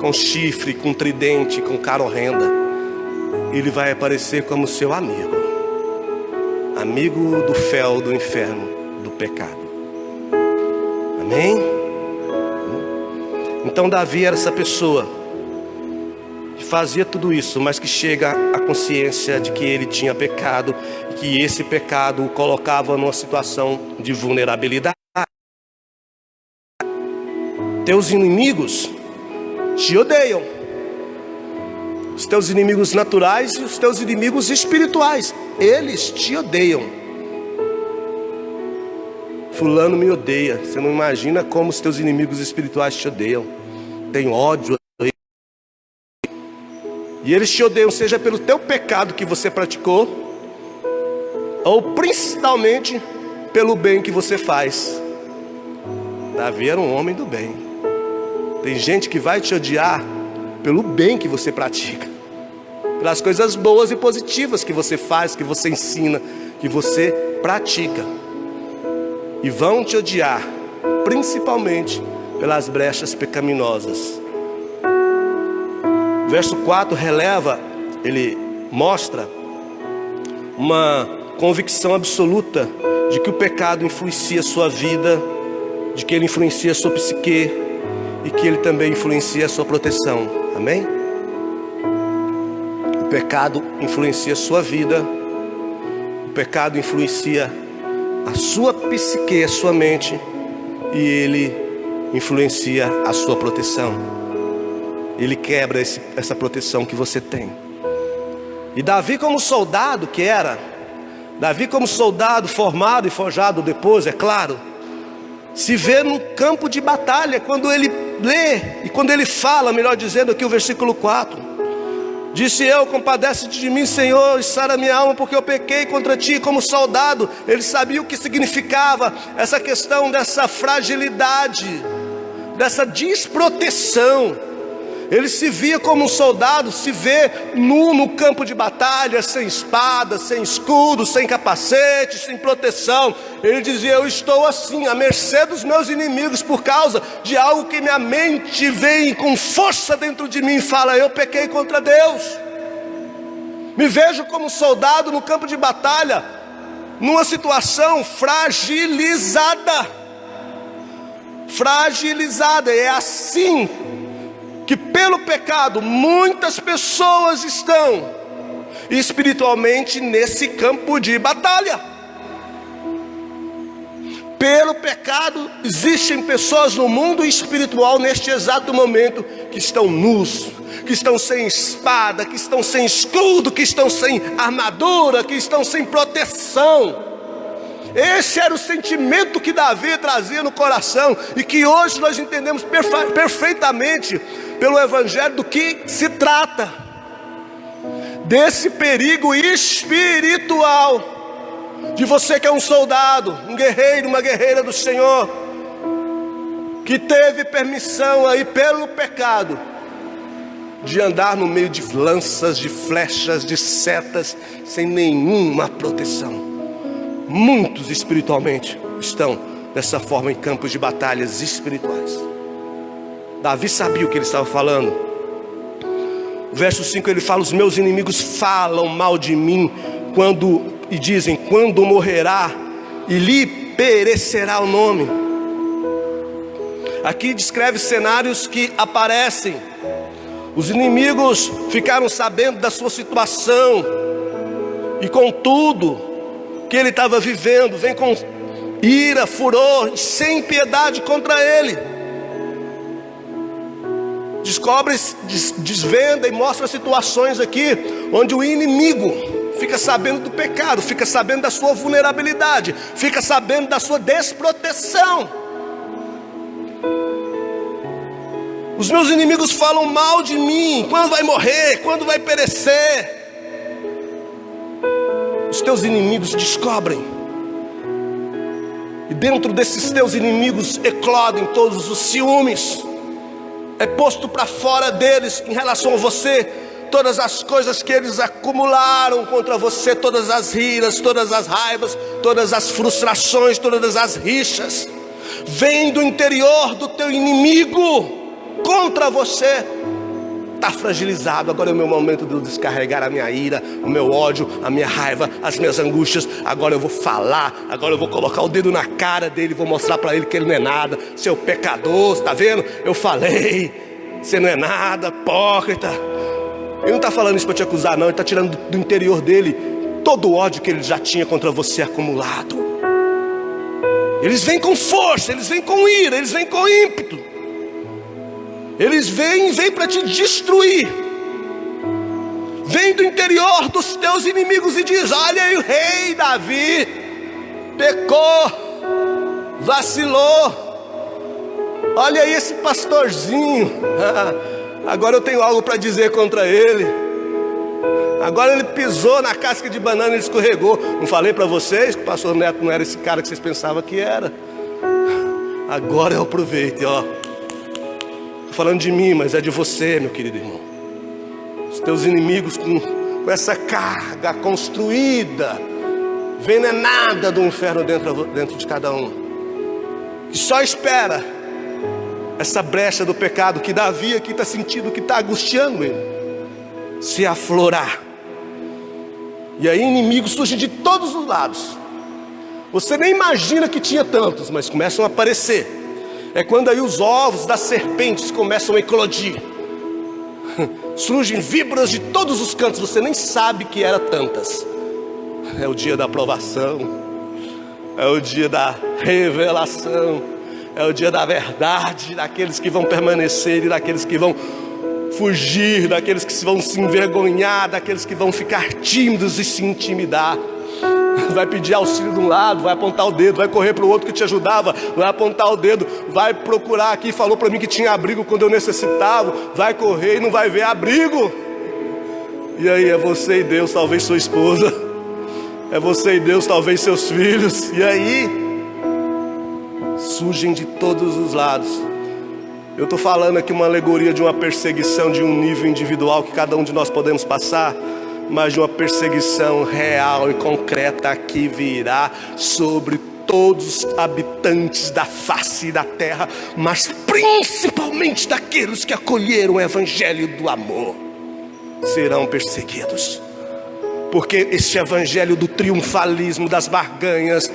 com chifre, com tridente, com cara horrenda. Ele vai aparecer como seu amigo. Amigo do fel, do inferno, do pecado. Amém? Então Davi era essa pessoa que fazia tudo isso, mas que chega à consciência de que ele tinha pecado, e que esse pecado o colocava numa situação de vulnerabilidade. Teus inimigos te odeiam. Os teus inimigos naturais e os teus inimigos espirituais, eles te odeiam. Fulano me odeia. Você não imagina como os teus inimigos espirituais te odeiam. Tem ódio. E eles te odeiam, seja pelo teu pecado que você praticou, ou principalmente pelo bem que você faz. Davi era um homem do bem. Tem gente que vai te odiar pelo bem que você pratica, pelas coisas boas e positivas que você faz, que você ensina, que você pratica. E vão te odiar, principalmente pelas brechas pecaminosas. Verso 4 releva, ele mostra uma convicção absoluta de que o pecado influencia a sua vida, de que ele influencia a sua psique e que ele também influencia a sua proteção. Amém? O pecado influencia a sua vida, o pecado influencia a sua psique, a sua mente, e ele influencia a sua proteção. Ele quebra essa proteção que você tem. E Davi, como soldado que era, Davi como soldado formado e forjado depois, é claro, se vê num campo de batalha, quando ele lê e quando ele fala, melhor dizendo aqui o versículo 4. Disse eu, compadece-te de mim, Senhor, e sara minha alma, porque eu pequei contra ti. Como soldado, ele sabia o que significava essa questão dessa fragilidade, dessa desproteção. Ele se via como um soldado, se vê nu no campo de batalha, sem espada, sem escudo, sem capacete, sem proteção. Ele dizia, eu estou assim, à mercê dos meus inimigos, por causa de algo que minha mente vem com força dentro de mim e fala, eu pequei contra Deus. Me vejo como soldado no campo de batalha, numa situação fragilizada. Fragilizada, é assim que pelo pecado muitas pessoas estão espiritualmente nesse campo de batalha. Pelo pecado existem pessoas no mundo espiritual neste exato momento que estão nus, que estão sem espada, que estão sem escudo, que estão sem armadura, que estão sem proteção. Esse era o sentimento que Davi trazia no coração e que hoje nós entendemos perfeitamente pelo Evangelho do que se trata. Desse perigo espiritual de você que é um soldado, um guerreiro, uma guerreira do Senhor, que teve permissão aí pelo pecado de andar no meio de lanças, de flechas, de setas, sem nenhuma proteção. Muitos espiritualmente estão dessa forma em campos de batalhas espirituais. Davi sabia o que ele estava falando. O verso 5 ele fala: os meus inimigos falam mal de mim e dizem, quando morrerá e lhe perecerá o nome. Aqui descreve cenários que aparecem. Os inimigos ficaram sabendo da sua situação, e com tudo que ele estava vivendo, vem com ira, furor, sem piedade contra ele. Desvenda e mostra situações aqui onde o inimigo fica sabendo do pecado, fica sabendo da sua vulnerabilidade, fica sabendo da sua desproteção. Os meus inimigos falam mal de mim. Quando vai morrer? Quando vai perecer? Os teus inimigos descobrem, e dentro desses teus inimigos eclodem todos os ciúmes. É posto para fora deles em relação a você todas as coisas que eles acumularam contra você, todas as iras, todas as raivas, todas as frustrações, todas as rixas. Vem do interior do teu inimigo contra você. Está fragilizado. Agora é o meu momento de eu descarregar a minha ira, o meu ódio, a minha raiva, as minhas angústias. Agora eu vou falar, agora eu vou colocar o dedo na cara dele, vou mostrar para ele que ele não é nada. Seu pecador, está vendo? Eu falei, você não é nada, hipócrita. Ele não está falando isso para te acusar não, ele está tirando do interior dele todo o ódio que ele já tinha contra você acumulado. Eles vêm com força, eles vêm com ira, eles vêm com ímpeto. Eles vêm para te destruir. Vem do interior dos teus inimigos e diz: olha aí, o rei Davi pecou, vacilou. Olha aí esse pastorzinho. Agora eu tenho algo para dizer contra ele. Agora ele pisou na casca de banana e escorregou. Não falei para vocês que o pastor Neto não era esse cara que vocês pensavam que era? Agora eu aproveito, ó. Falando de mim, mas é de você, meu querido irmão. Os teus inimigos com essa carga construída, venenada do inferno dentro de cada um, que só espera essa brecha do pecado que Davi aqui está sentindo, que está angustiando ele, se aflorar. E aí inimigos surgem de todos os lados. Você nem imagina que tinha tantos, mas começam a aparecer. É quando aí os ovos das serpentes começam a eclodir. Surgem víboras de todos os cantos, você nem sabe que eram tantas. É o dia da aprovação, é o dia da revelação, é o dia da verdade, daqueles que vão permanecer e daqueles que vão fugir, daqueles que vão se envergonhar, daqueles que vão ficar tímidos e se intimidar. Vai pedir auxílio de um lado, vai apontar o dedo, vai correr para o outro que te ajudava, vai apontar o dedo, vai procurar aqui, falou para mim que tinha abrigo quando eu necessitava, vai correr e não vai ver abrigo. E aí é você e Deus, talvez sua esposa, é você e Deus, talvez seus filhos. E aí surgem de todos os lados. Eu estou falando aqui uma alegoria de uma perseguição de um nível individual que cada um de nós podemos passar, mas de uma perseguição real e concreta que virá sobre todos os habitantes da face da terra, mas principalmente daqueles que acolheram o evangelho do amor, serão perseguidos. Porque este evangelho do triunfalismo, das barganhas,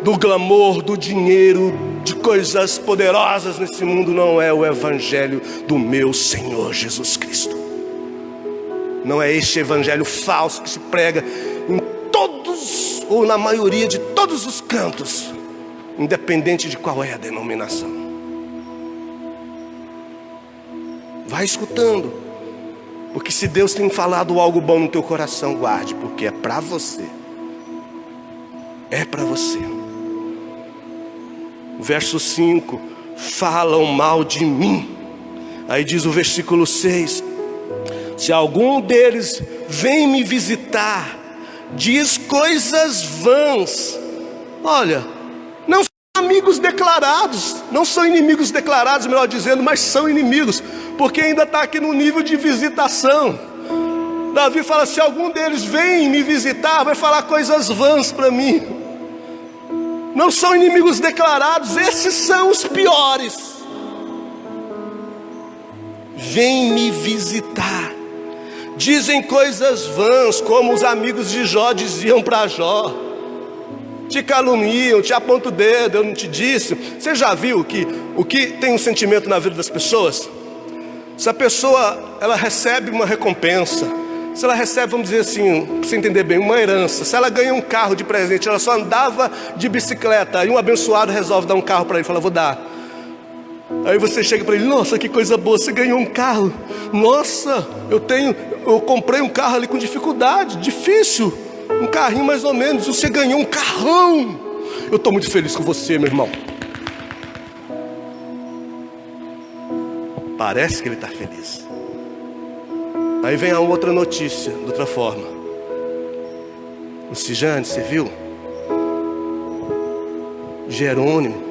do glamour, do dinheiro, de coisas poderosas nesse mundo não é o evangelho do meu Senhor Jesus Cristo. Não é este evangelho falso que se prega em todos, ou na maioria de todos os cantos, independente de qual é a denominação. Vai escutando, porque se Deus tem falado algo bom no teu coração, guarde, porque é para você. É para você. Verso 5, falam mal de mim. Aí diz o versículo 6, se algum deles vem me visitar, diz coisas vãs. Olha, não são amigos declarados. Não são inimigos declarados, melhor dizendo, mas são inimigos, porque ainda está aqui no nível de visitação. Davi fala: se algum deles vem me visitar, vai falar coisas vãs para mim. Não são inimigos declarados, esses são os piores. Vem me visitar. Dizem coisas vãs, como os amigos de Jó diziam para Jó. Te caluniam, te apontam o dedo, eu não te disse. Você já viu que o que tem um sentimento na vida das pessoas? Se a pessoa, ela recebe uma recompensa, se ela recebe, vamos dizer assim, para você entender bem, uma herança, se ela ganha um carro de presente, ela só andava de bicicleta, e um abençoado resolve dar um carro para ele, fala: vou dar. Aí você chega para ele: nossa, que coisa boa, você ganhou um carro. Nossa, eu comprei um carro ali com dificuldade, difícil, um carrinho mais ou menos, você ganhou um carrão. Eu estou muito feliz com você, meu irmão. Parece que ele está feliz. Aí vem a outra notícia, de outra forma. Luciane, você viu? Jerônimo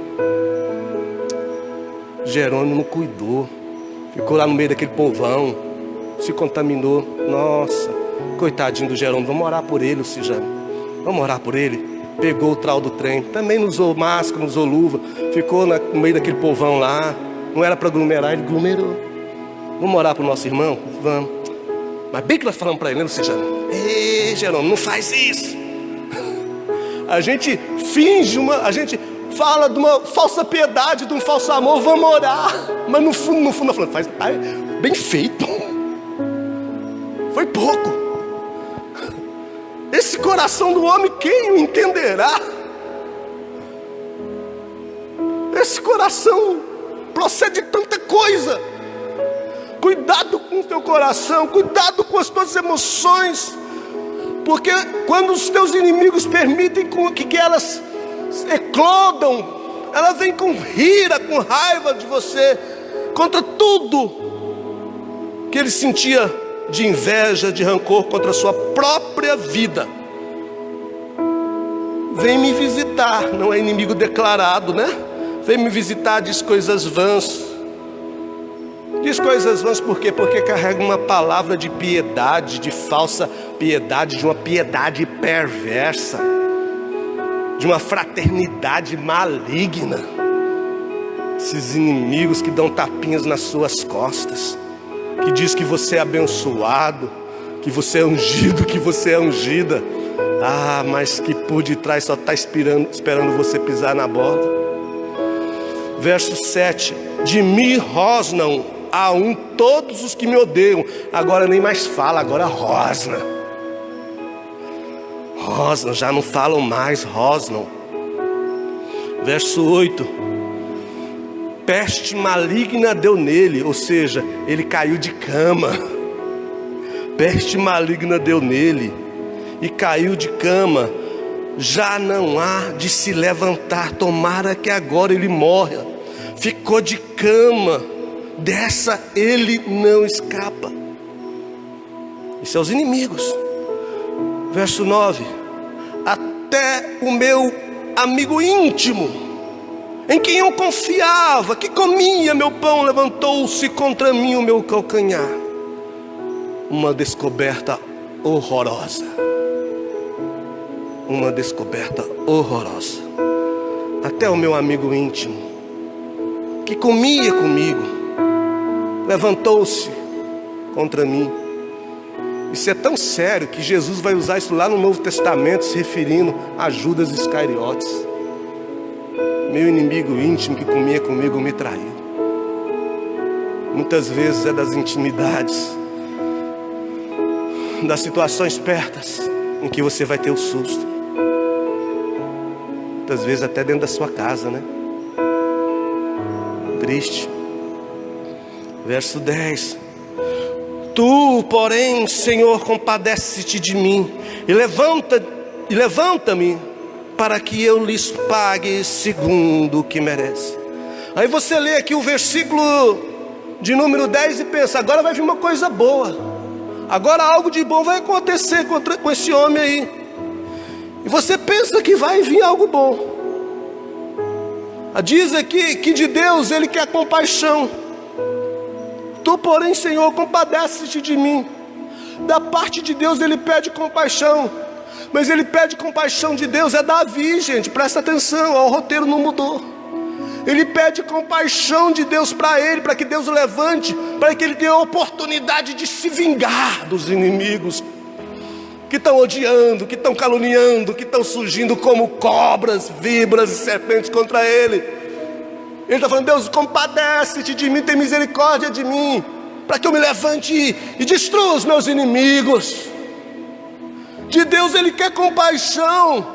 não cuidou. Ficou lá no meio daquele povão, se contaminou. Nossa, coitadinho do Jerônimo. Vamos orar por ele, Luciane. Vamos orar por ele. Pegou o trau do trem, também não usou máscara, não usou luva. Ficou no meio daquele povão lá. Não era para aglomerar, ele aglomerou. Vamos orar para o nosso irmão? Vamos. Mas bem que nós falamos para ele, né, Luciano? Ei, Jerônimo, não faz isso. A gente finge a gente fala de uma falsa piedade, de um falso amor, vamos orar. Mas no fundo, nós falamos: faz bem feito. Foi pouco. Esse coração do homem, quem o entenderá? Esse coração procede de tanta coisa. Cuidado com o teu coração, cuidado com as tuas emoções, porque quando os teus inimigos permitem que elas eclodam, elas vêm com ira, com raiva de você, contra tudo que ele sentia de inveja, de rancor contra a sua própria vida. Vem me visitar, não é inimigo declarado, né? Vem me visitar, diz coisas vãs. Diz coisas vãs por quê? Porque carrega uma palavra de piedade, de falsa piedade, de uma piedade perversa, de uma fraternidade maligna. Esses inimigos que dão tapinhas nas suas costas, que diz que você é abençoado, que você é ungido, que você é ungida. Ah, mas que por detrás só está esperando você pisar na bola. Verso 7: de mim rosnam a todos os que me odeiam. Agora nem mais fala, agora rosna. Rosnam, já não falam mais, rosnam. Verso 8: peste maligna deu nele, ou seja, ele caiu de cama. Peste maligna deu nele e caiu de cama. Já não há de se levantar, tomara que agora ele morra. Ficou de cama, dessa ele não escapa. Isso é os inimigos. Verso 9: até o meu amigo íntimo, em quem eu confiava, que comia meu pão, levantou-se contra mim o meu calcanhar. Uma descoberta horrorosa. Uma descoberta horrorosa. Até o meu amigo íntimo, que comia comigo, levantou-se contra mim. Isso é tão sério que Jesus vai usar isso lá no Novo Testamento, se referindo a Judas Iscariotes. Meu inimigo íntimo que comia comigo me traiu. Muitas vezes é das intimidades, das situações pertas em que você vai ter o susto. Muitas vezes até dentro da sua casa, né? Triste. Verso 10: tu, porém, Senhor, compadece-te de mim e levanta-me para que eu lhes pague segundo o que merece. Aí você lê aqui o versículo de número 10 e pensa: agora vai vir uma coisa boa, agora algo de bom vai acontecer com esse homem aí. E você pensa que vai vir algo bom. Diz aqui que de Deus Ele quer compaixão. Tu, porém, Senhor, compadece-te de mim. Da parte de Deus Ele pede compaixão. Mas Ele pede compaixão de Deus, é Davi, gente, presta atenção, ó, o roteiro não mudou. Ele pede compaixão de Deus para ele, para que Deus o levante, para que ele tenha a oportunidade de se vingar dos inimigos que estão odiando, que estão caluniando, que estão surgindo como cobras, víboras e serpentes contra ele. Ele está falando: Deus, compadece-te de mim, tem misericórdia de mim, para que eu me levante e destrua os meus inimigos. De Deus Ele quer compaixão,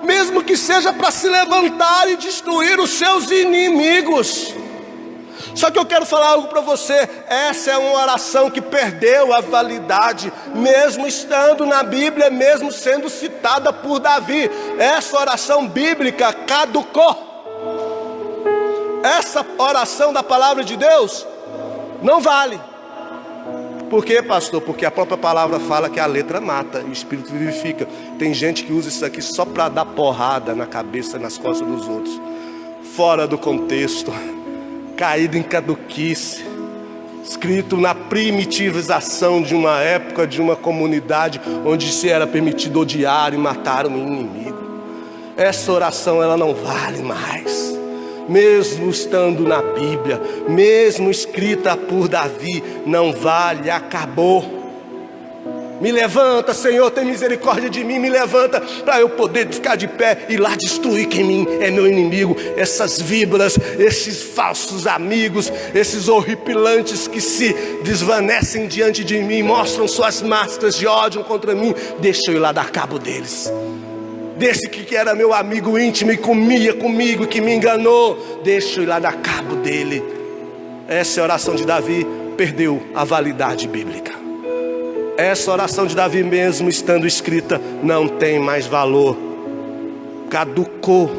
mesmo que seja para se levantar e destruir os seus inimigos. Só que eu quero falar algo para você. Essa é uma oração que perdeu a validade, mesmo estando na Bíblia, mesmo sendo citada por Davi. Essa oração bíblica caducou. Essa oração da palavra de Deus não vale. Por quê, pastor? Porque a própria palavra fala que a letra mata e o espírito vivifica. Tem gente que usa isso aqui só para dar porrada na cabeça, nas costas dos outros, fora do contexto, caído em caduquice, escrito na primitivização de uma época, de uma comunidade onde se era permitido odiar e matar um inimigo. Essa oração, ela não vale mais. Mesmo estando na Bíblia, mesmo escrita por Davi, não vale, acabou. Me levanta, Senhor, tem misericórdia de mim, me levanta para eu poder ficar de pé e lá destruir quem é meu inimigo. Essas víboras, esses falsos amigos, esses horripilantes que se desvanecem diante de mim, mostram suas máscaras de ódio contra mim, deixa eu ir lá dar cabo deles. Desse que era meu amigo íntimo e comia comigo, que me enganou, deixa eu ir lá dar cabo dele. Essa é a oração de Davi, perdeu a validade bíblica. Essa oração de Davi, mesmo estando escrita, não tem mais valor, caducou.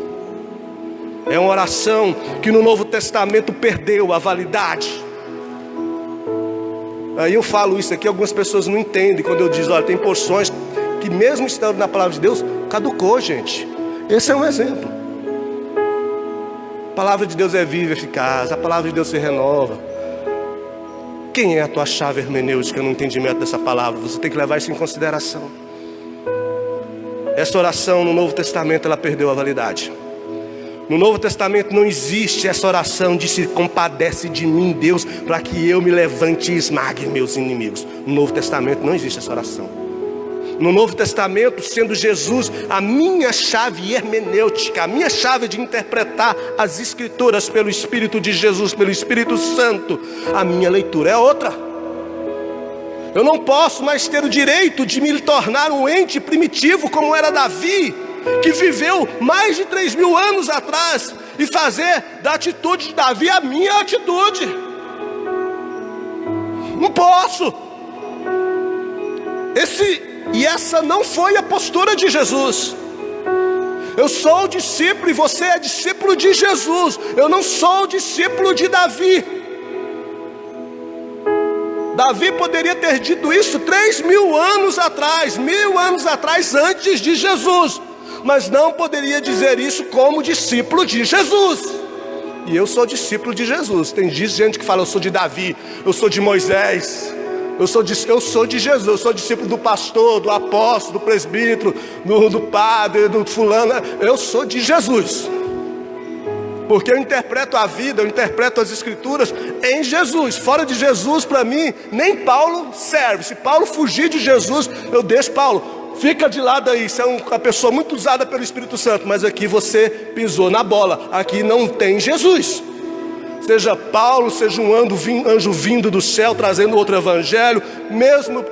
É uma oração que no Novo Testamento perdeu a validade. Aí eu falo isso aqui, algumas pessoas não entendem quando eu digo: olha, tem porções que mesmo estando na palavra de Deus, caducou, gente. Esse é um exemplo. A palavra de Deus é viva e eficaz, a palavra de Deus se renova. Quem é a tua chave hermenêutica no entendimento dessa palavra? Você tem que levar isso em consideração. Essa oração no Novo Testamento, ela perdeu a validade. No Novo Testamento não existe essa oração de se compadece de mim, Deus, para que eu me levante e esmague meus inimigos. No Novo Testamento não existe essa oração. No Novo Testamento, sendo Jesus a minha chave hermenêutica, a minha chave de interpretar as Escrituras pelo Espírito de Jesus, pelo Espírito Santo, a minha leitura é outra. Eu não posso mais ter o direito de me tornar um ente primitivo como era Davi, que viveu mais de 3.000 anos atrás, e fazer da atitude de Davi a minha atitude. Não posso. E essa não foi a postura de Jesus. Eu sou discípulo e você é discípulo de Jesus. Eu não sou discípulo de Davi. Davi poderia ter dito isso 3.000 anos atrás, 1.000 anos atrás, antes de Jesus, mas não poderia dizer isso como discípulo de Jesus. E eu sou discípulo de Jesus. Tem gente que fala: eu sou de Davi, eu sou de Moisés, eu sou de Jesus, eu sou discípulo do pastor, do apóstolo, do presbítero, do padre, do fulano. Eu sou de Jesus, porque eu interpreto a vida, eu interpreto as Escrituras em Jesus. Fora de Jesus, para mim, nem Paulo serve. Se Paulo fugir de Jesus, eu deixo Paulo. Fica de lado aí, você é uma pessoa muito usada pelo Espírito Santo, mas aqui você pisou na bola. Aqui não tem Jesus. Seja Paulo, seja um anjo vindo do céu, trazendo outro evangelho,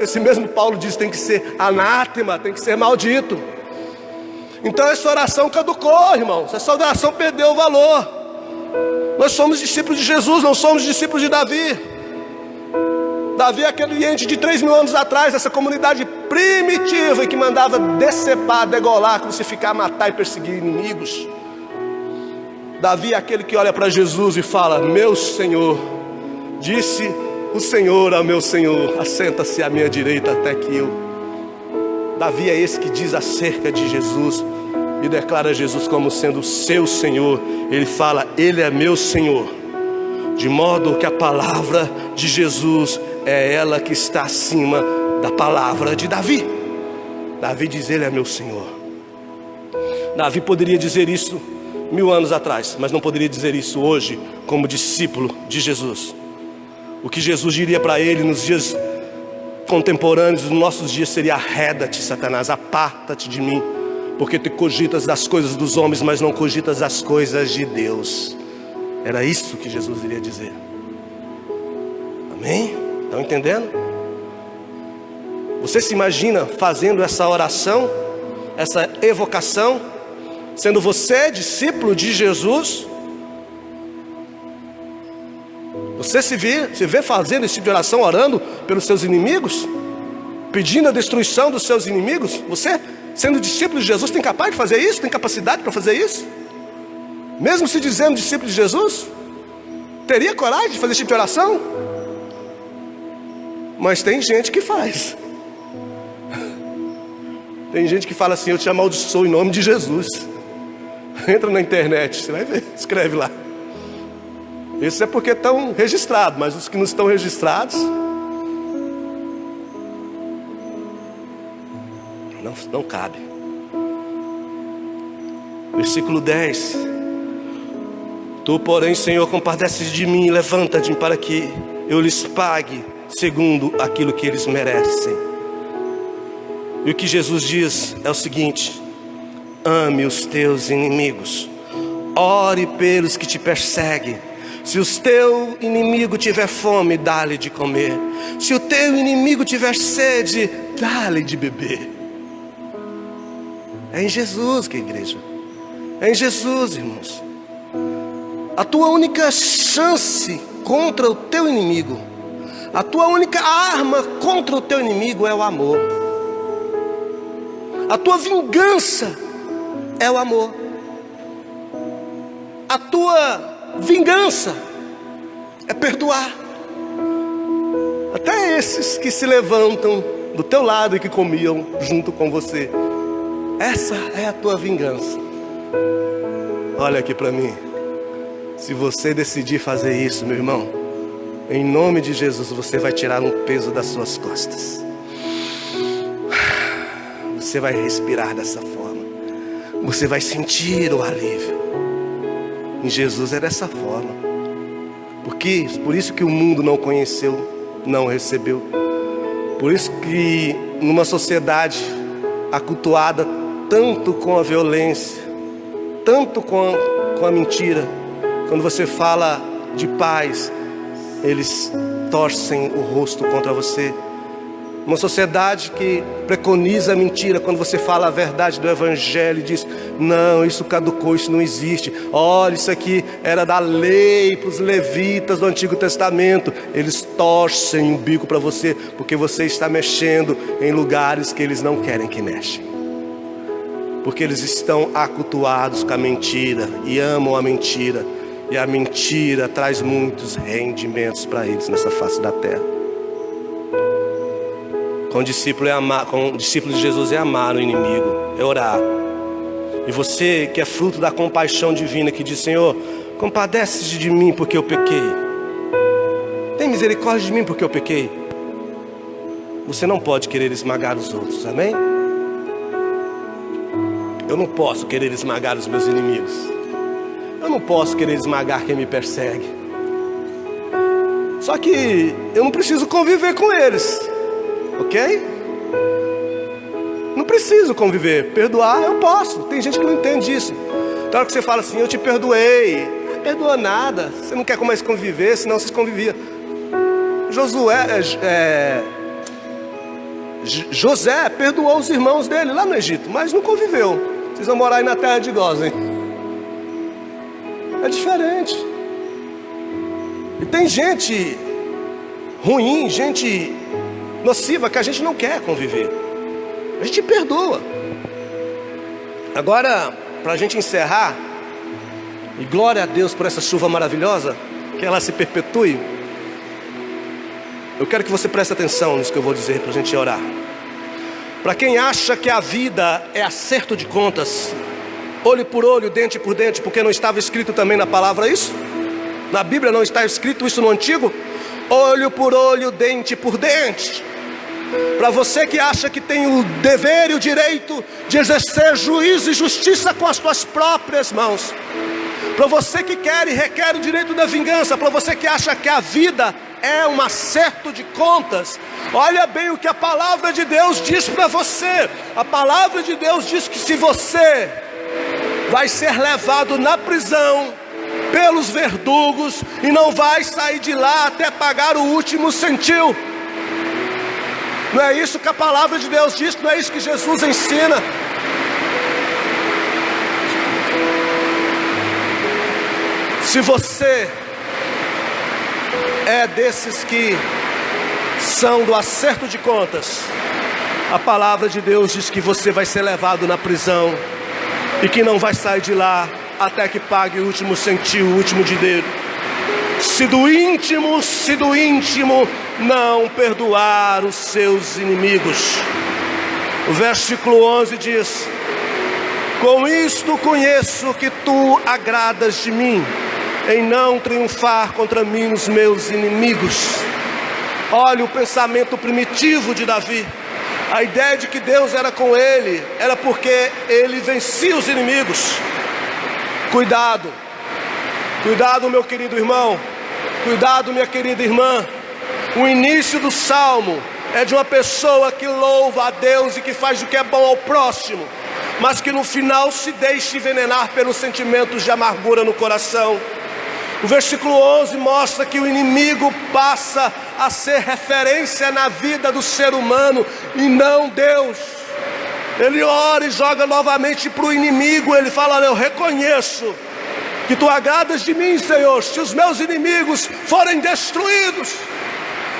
esse mesmo Paulo diz que tem que ser anátema, tem que ser maldito. Então essa oração caducou, irmãos. Essa oração perdeu o valor. Nós somos discípulos de Jesus, não somos discípulos de Davi. Davi é aquele ente de 3.000 anos atrás, essa comunidade primitiva que mandava decepar, degolar, crucificar, matar e perseguir inimigos. Davi é aquele que olha para Jesus e fala: meu Senhor, disse o Senhor ao meu Senhor, assenta-se à minha direita até que eu. Davi é esse que diz acerca de Jesus: e declara Jesus como sendo seu Senhor. Ele fala: Ele é meu Senhor. De modo que a palavra de Jesus é ela que está acima da palavra de Davi. Davi diz: Ele é meu Senhor. Davi poderia dizer isso 1000 anos atrás, mas não poderia dizer isso hoje como discípulo de Jesus. O que Jesus diria para ele nos dias contemporâneos, nos nossos dias, seria: arreda-te, Satanás, aparta-te de mim, porque tu cogitas das coisas dos homens, mas não cogitas das coisas de Deus. Era isso que Jesus iria dizer. Amém? Estão entendendo? Você se imagina fazendo essa oração, essa evocação, sendo você discípulo de Jesus? Você se vê fazendo esse tipo de oração, orando pelos seus inimigos, pedindo a destruição dos seus inimigos? Você, sendo discípulo de Jesus, tem capaz de fazer isso? Tem capacidade para fazer isso? Mesmo se dizendo discípulo de Jesus, teria coragem de fazer esse tipo de oração? Mas tem gente que faz. Tem gente que fala assim: eu te amaldiçoo em nome de Jesus. Entra na internet, você vai ver, escreve lá. Isso é porque estão registrados, mas os que não estão registrados, não cabe. Versículo 10: Tu, porém, Senhor, compadece de mim, levanta-te para que eu lhes pague segundo aquilo que eles merecem. E o que Jesus diz é o seguinte: ame os teus inimigos, ore pelos que te perseguem. Se o teu inimigo tiver fome, dá-lhe de comer. Se o teu inimigo tiver sede, dá-lhe de beber. É em Jesus, que igreja. É em Jesus, irmãos. A tua única chance contra o teu inimigo, a tua única arma contra o teu inimigo é o amor. A tua vingança é o amor. A tua vingança é perdoar. Até esses que se levantam do teu lado e que comiam junto com você. Essa é a tua vingança. Olha aqui para mim. Se você decidir fazer isso, meu irmão, em nome de Jesus, você vai tirar um peso das suas costas. Você vai respirar dessa forma. Você vai sentir o alívio. Em Jesus é dessa forma. Por isso que o mundo não conheceu, não recebeu. Por isso que numa sociedade acultuada tanto com a violência, tanto com a mentira, quando você fala de paz, eles torcem o rosto contra você. Uma sociedade que preconiza a mentira, quando você fala a verdade do Evangelho, diz: não, isso caducou, isso não existe. Olha, isso aqui era da lei para os levitas do Antigo Testamento. Eles torcem o bico para você, porque você está mexendo em lugares que eles não querem que mexam. Porque eles estão acultuados com a mentira e amam a mentira. E a mentira traz muitos rendimentos para eles nessa face da terra. Com o discípulo de Jesus é amar o inimigo, é orar. E você que é fruto da compaixão divina, que diz: Senhor, compadece-te de mim porque eu pequei. Tem misericórdia de mim porque eu pequei. Você não pode querer esmagar os outros, amém? Eu não posso querer esmagar os meus inimigos. Eu não posso querer esmagar quem me persegue. Só que eu não preciso conviver com eles. Ok? Não preciso conviver. Perdoar eu posso. Tem gente que não entende isso. Na hora que você fala assim: eu te perdoei, não perdoa nada. Você não quer mais conviver, senão vocês conviviam. José perdoou os irmãos dele lá no Egito, mas não conviveu. Vocês vão morar aí na terra de Gósen. É diferente. E tem gente ruim, gente nociva, que a gente não quer conviver. A gente perdoa. Agora, para a gente encerrar, e glória a Deus por essa chuva maravilhosa, que ela se perpetue, eu quero que você preste atenção nisso que eu vou dizer para a gente orar. Para quem acha que a vida é acerto de contas, olho por olho, dente por dente, porque não estava escrito também na palavra isso? Na Bíblia não está escrito isso no Antigo? Olho por olho, dente por dente. Para você que acha que tem o dever e o direito de exercer juízo e justiça com as suas próprias mãos, para você que quer e requer o direito da vingança, para você que acha que a vida é um acerto de contas, olha bem o que a palavra de Deus diz para você. A palavra de Deus diz que se você vai ser levado na prisão pelos verdugos e não vai sair de lá até pagar o último centil. Não é isso que a palavra de Deus diz? Não é isso que Jesus ensina? Se você é desses que são do acerto de contas, a palavra de Deus diz que você vai ser levado na prisão e que não vai sair de lá até que pague o último centil, o último dinheiro. Se do íntimo não perdoar os seus inimigos. O versículo 11 diz: com isto conheço que tu agradas de mim, em não triunfar contra mim os meus inimigos. Olha o pensamento primitivo de Davi. A ideia de que Deus era com ele era porque ele vencia os inimigos. Cuidado, cuidado, meu querido irmão, cuidado, minha querida irmã. O início do salmo é de uma pessoa que louva a Deus e que faz o que é bom ao próximo, mas que no final se deixa envenenar pelos sentimentos de amargura no coração. O versículo 11 mostra que o inimigo passa a ser referência na vida do ser humano e não Deus. Ele ora e joga novamente para o inimigo. Ele fala: olha, eu reconheço que tu agradas de mim, Senhor, se os meus inimigos forem destruídos.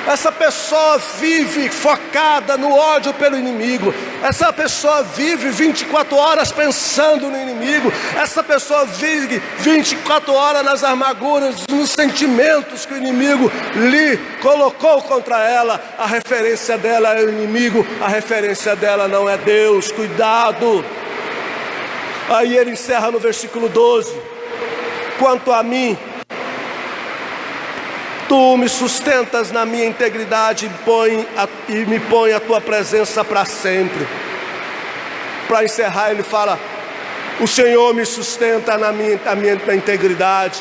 Essa pessoa vive focada no ódio pelo inimigo. Essa pessoa vive 24 horas pensando no inimigo. Essa pessoa vive 24 horas nas amarguras, nos sentimentos que o inimigo lhe colocou contra ela. A referência dela é o inimigo, a referência dela não é Deus. Cuidado. Aí ele encerra no versículo 12: quanto a mim, tu me sustentas na minha integridade e me põe a tua presença para sempre. Para encerrar, ele fala: o Senhor me sustenta na minha integridade,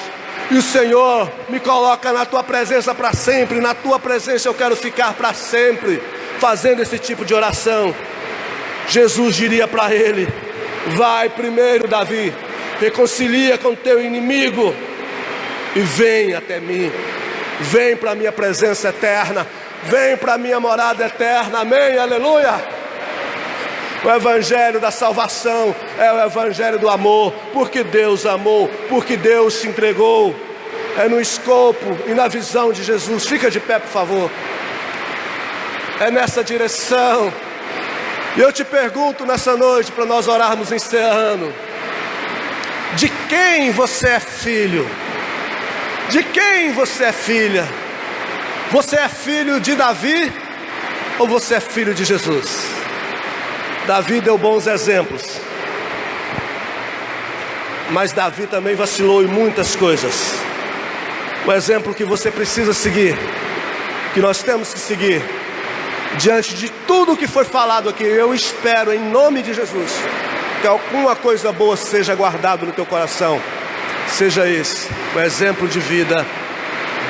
e o Senhor me coloca na tua presença para sempre. Na tua presença eu quero ficar para sempre. Fazendo esse tipo de oração, Jesus diria para ele: vai primeiro, Davi, reconcilia com teu inimigo e vem até mim. Vem para a minha presença eterna. Vem para a minha morada eterna. Amém, aleluia. O evangelho da salvação é o evangelho do amor. Porque Deus amou, porque Deus se entregou. É no escopo e na visão de Jesus. Fica de pé, por favor. É nessa direção. E eu te pergunto nessa noite, para nós orarmos encerrando: de quem você é filho? De quem você é filha? Você é filho de Davi ou você é filho de Jesus? Davi deu bons exemplos, mas Davi também vacilou em muitas coisas. O exemplo que você precisa seguir, que nós temos que seguir, diante de tudo que foi falado aqui, eu espero em nome de Jesus que alguma coisa boa seja guardada no teu coração. Seja esse o exemplo de vida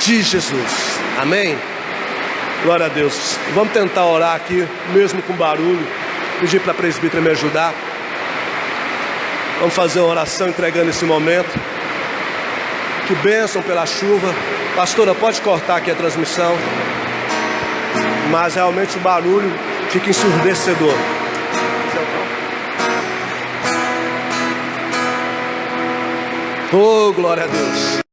de Jesus. Amém? Glória a Deus. Vamos tentar orar aqui, mesmo com barulho. Pedir para a presbítera me ajudar. Vamos fazer uma oração entregando esse momento. Que bênção pela chuva. Pastora, pode cortar aqui a transmissão. Mas realmente o barulho fica ensurdecedor. Oh, glória a Deus.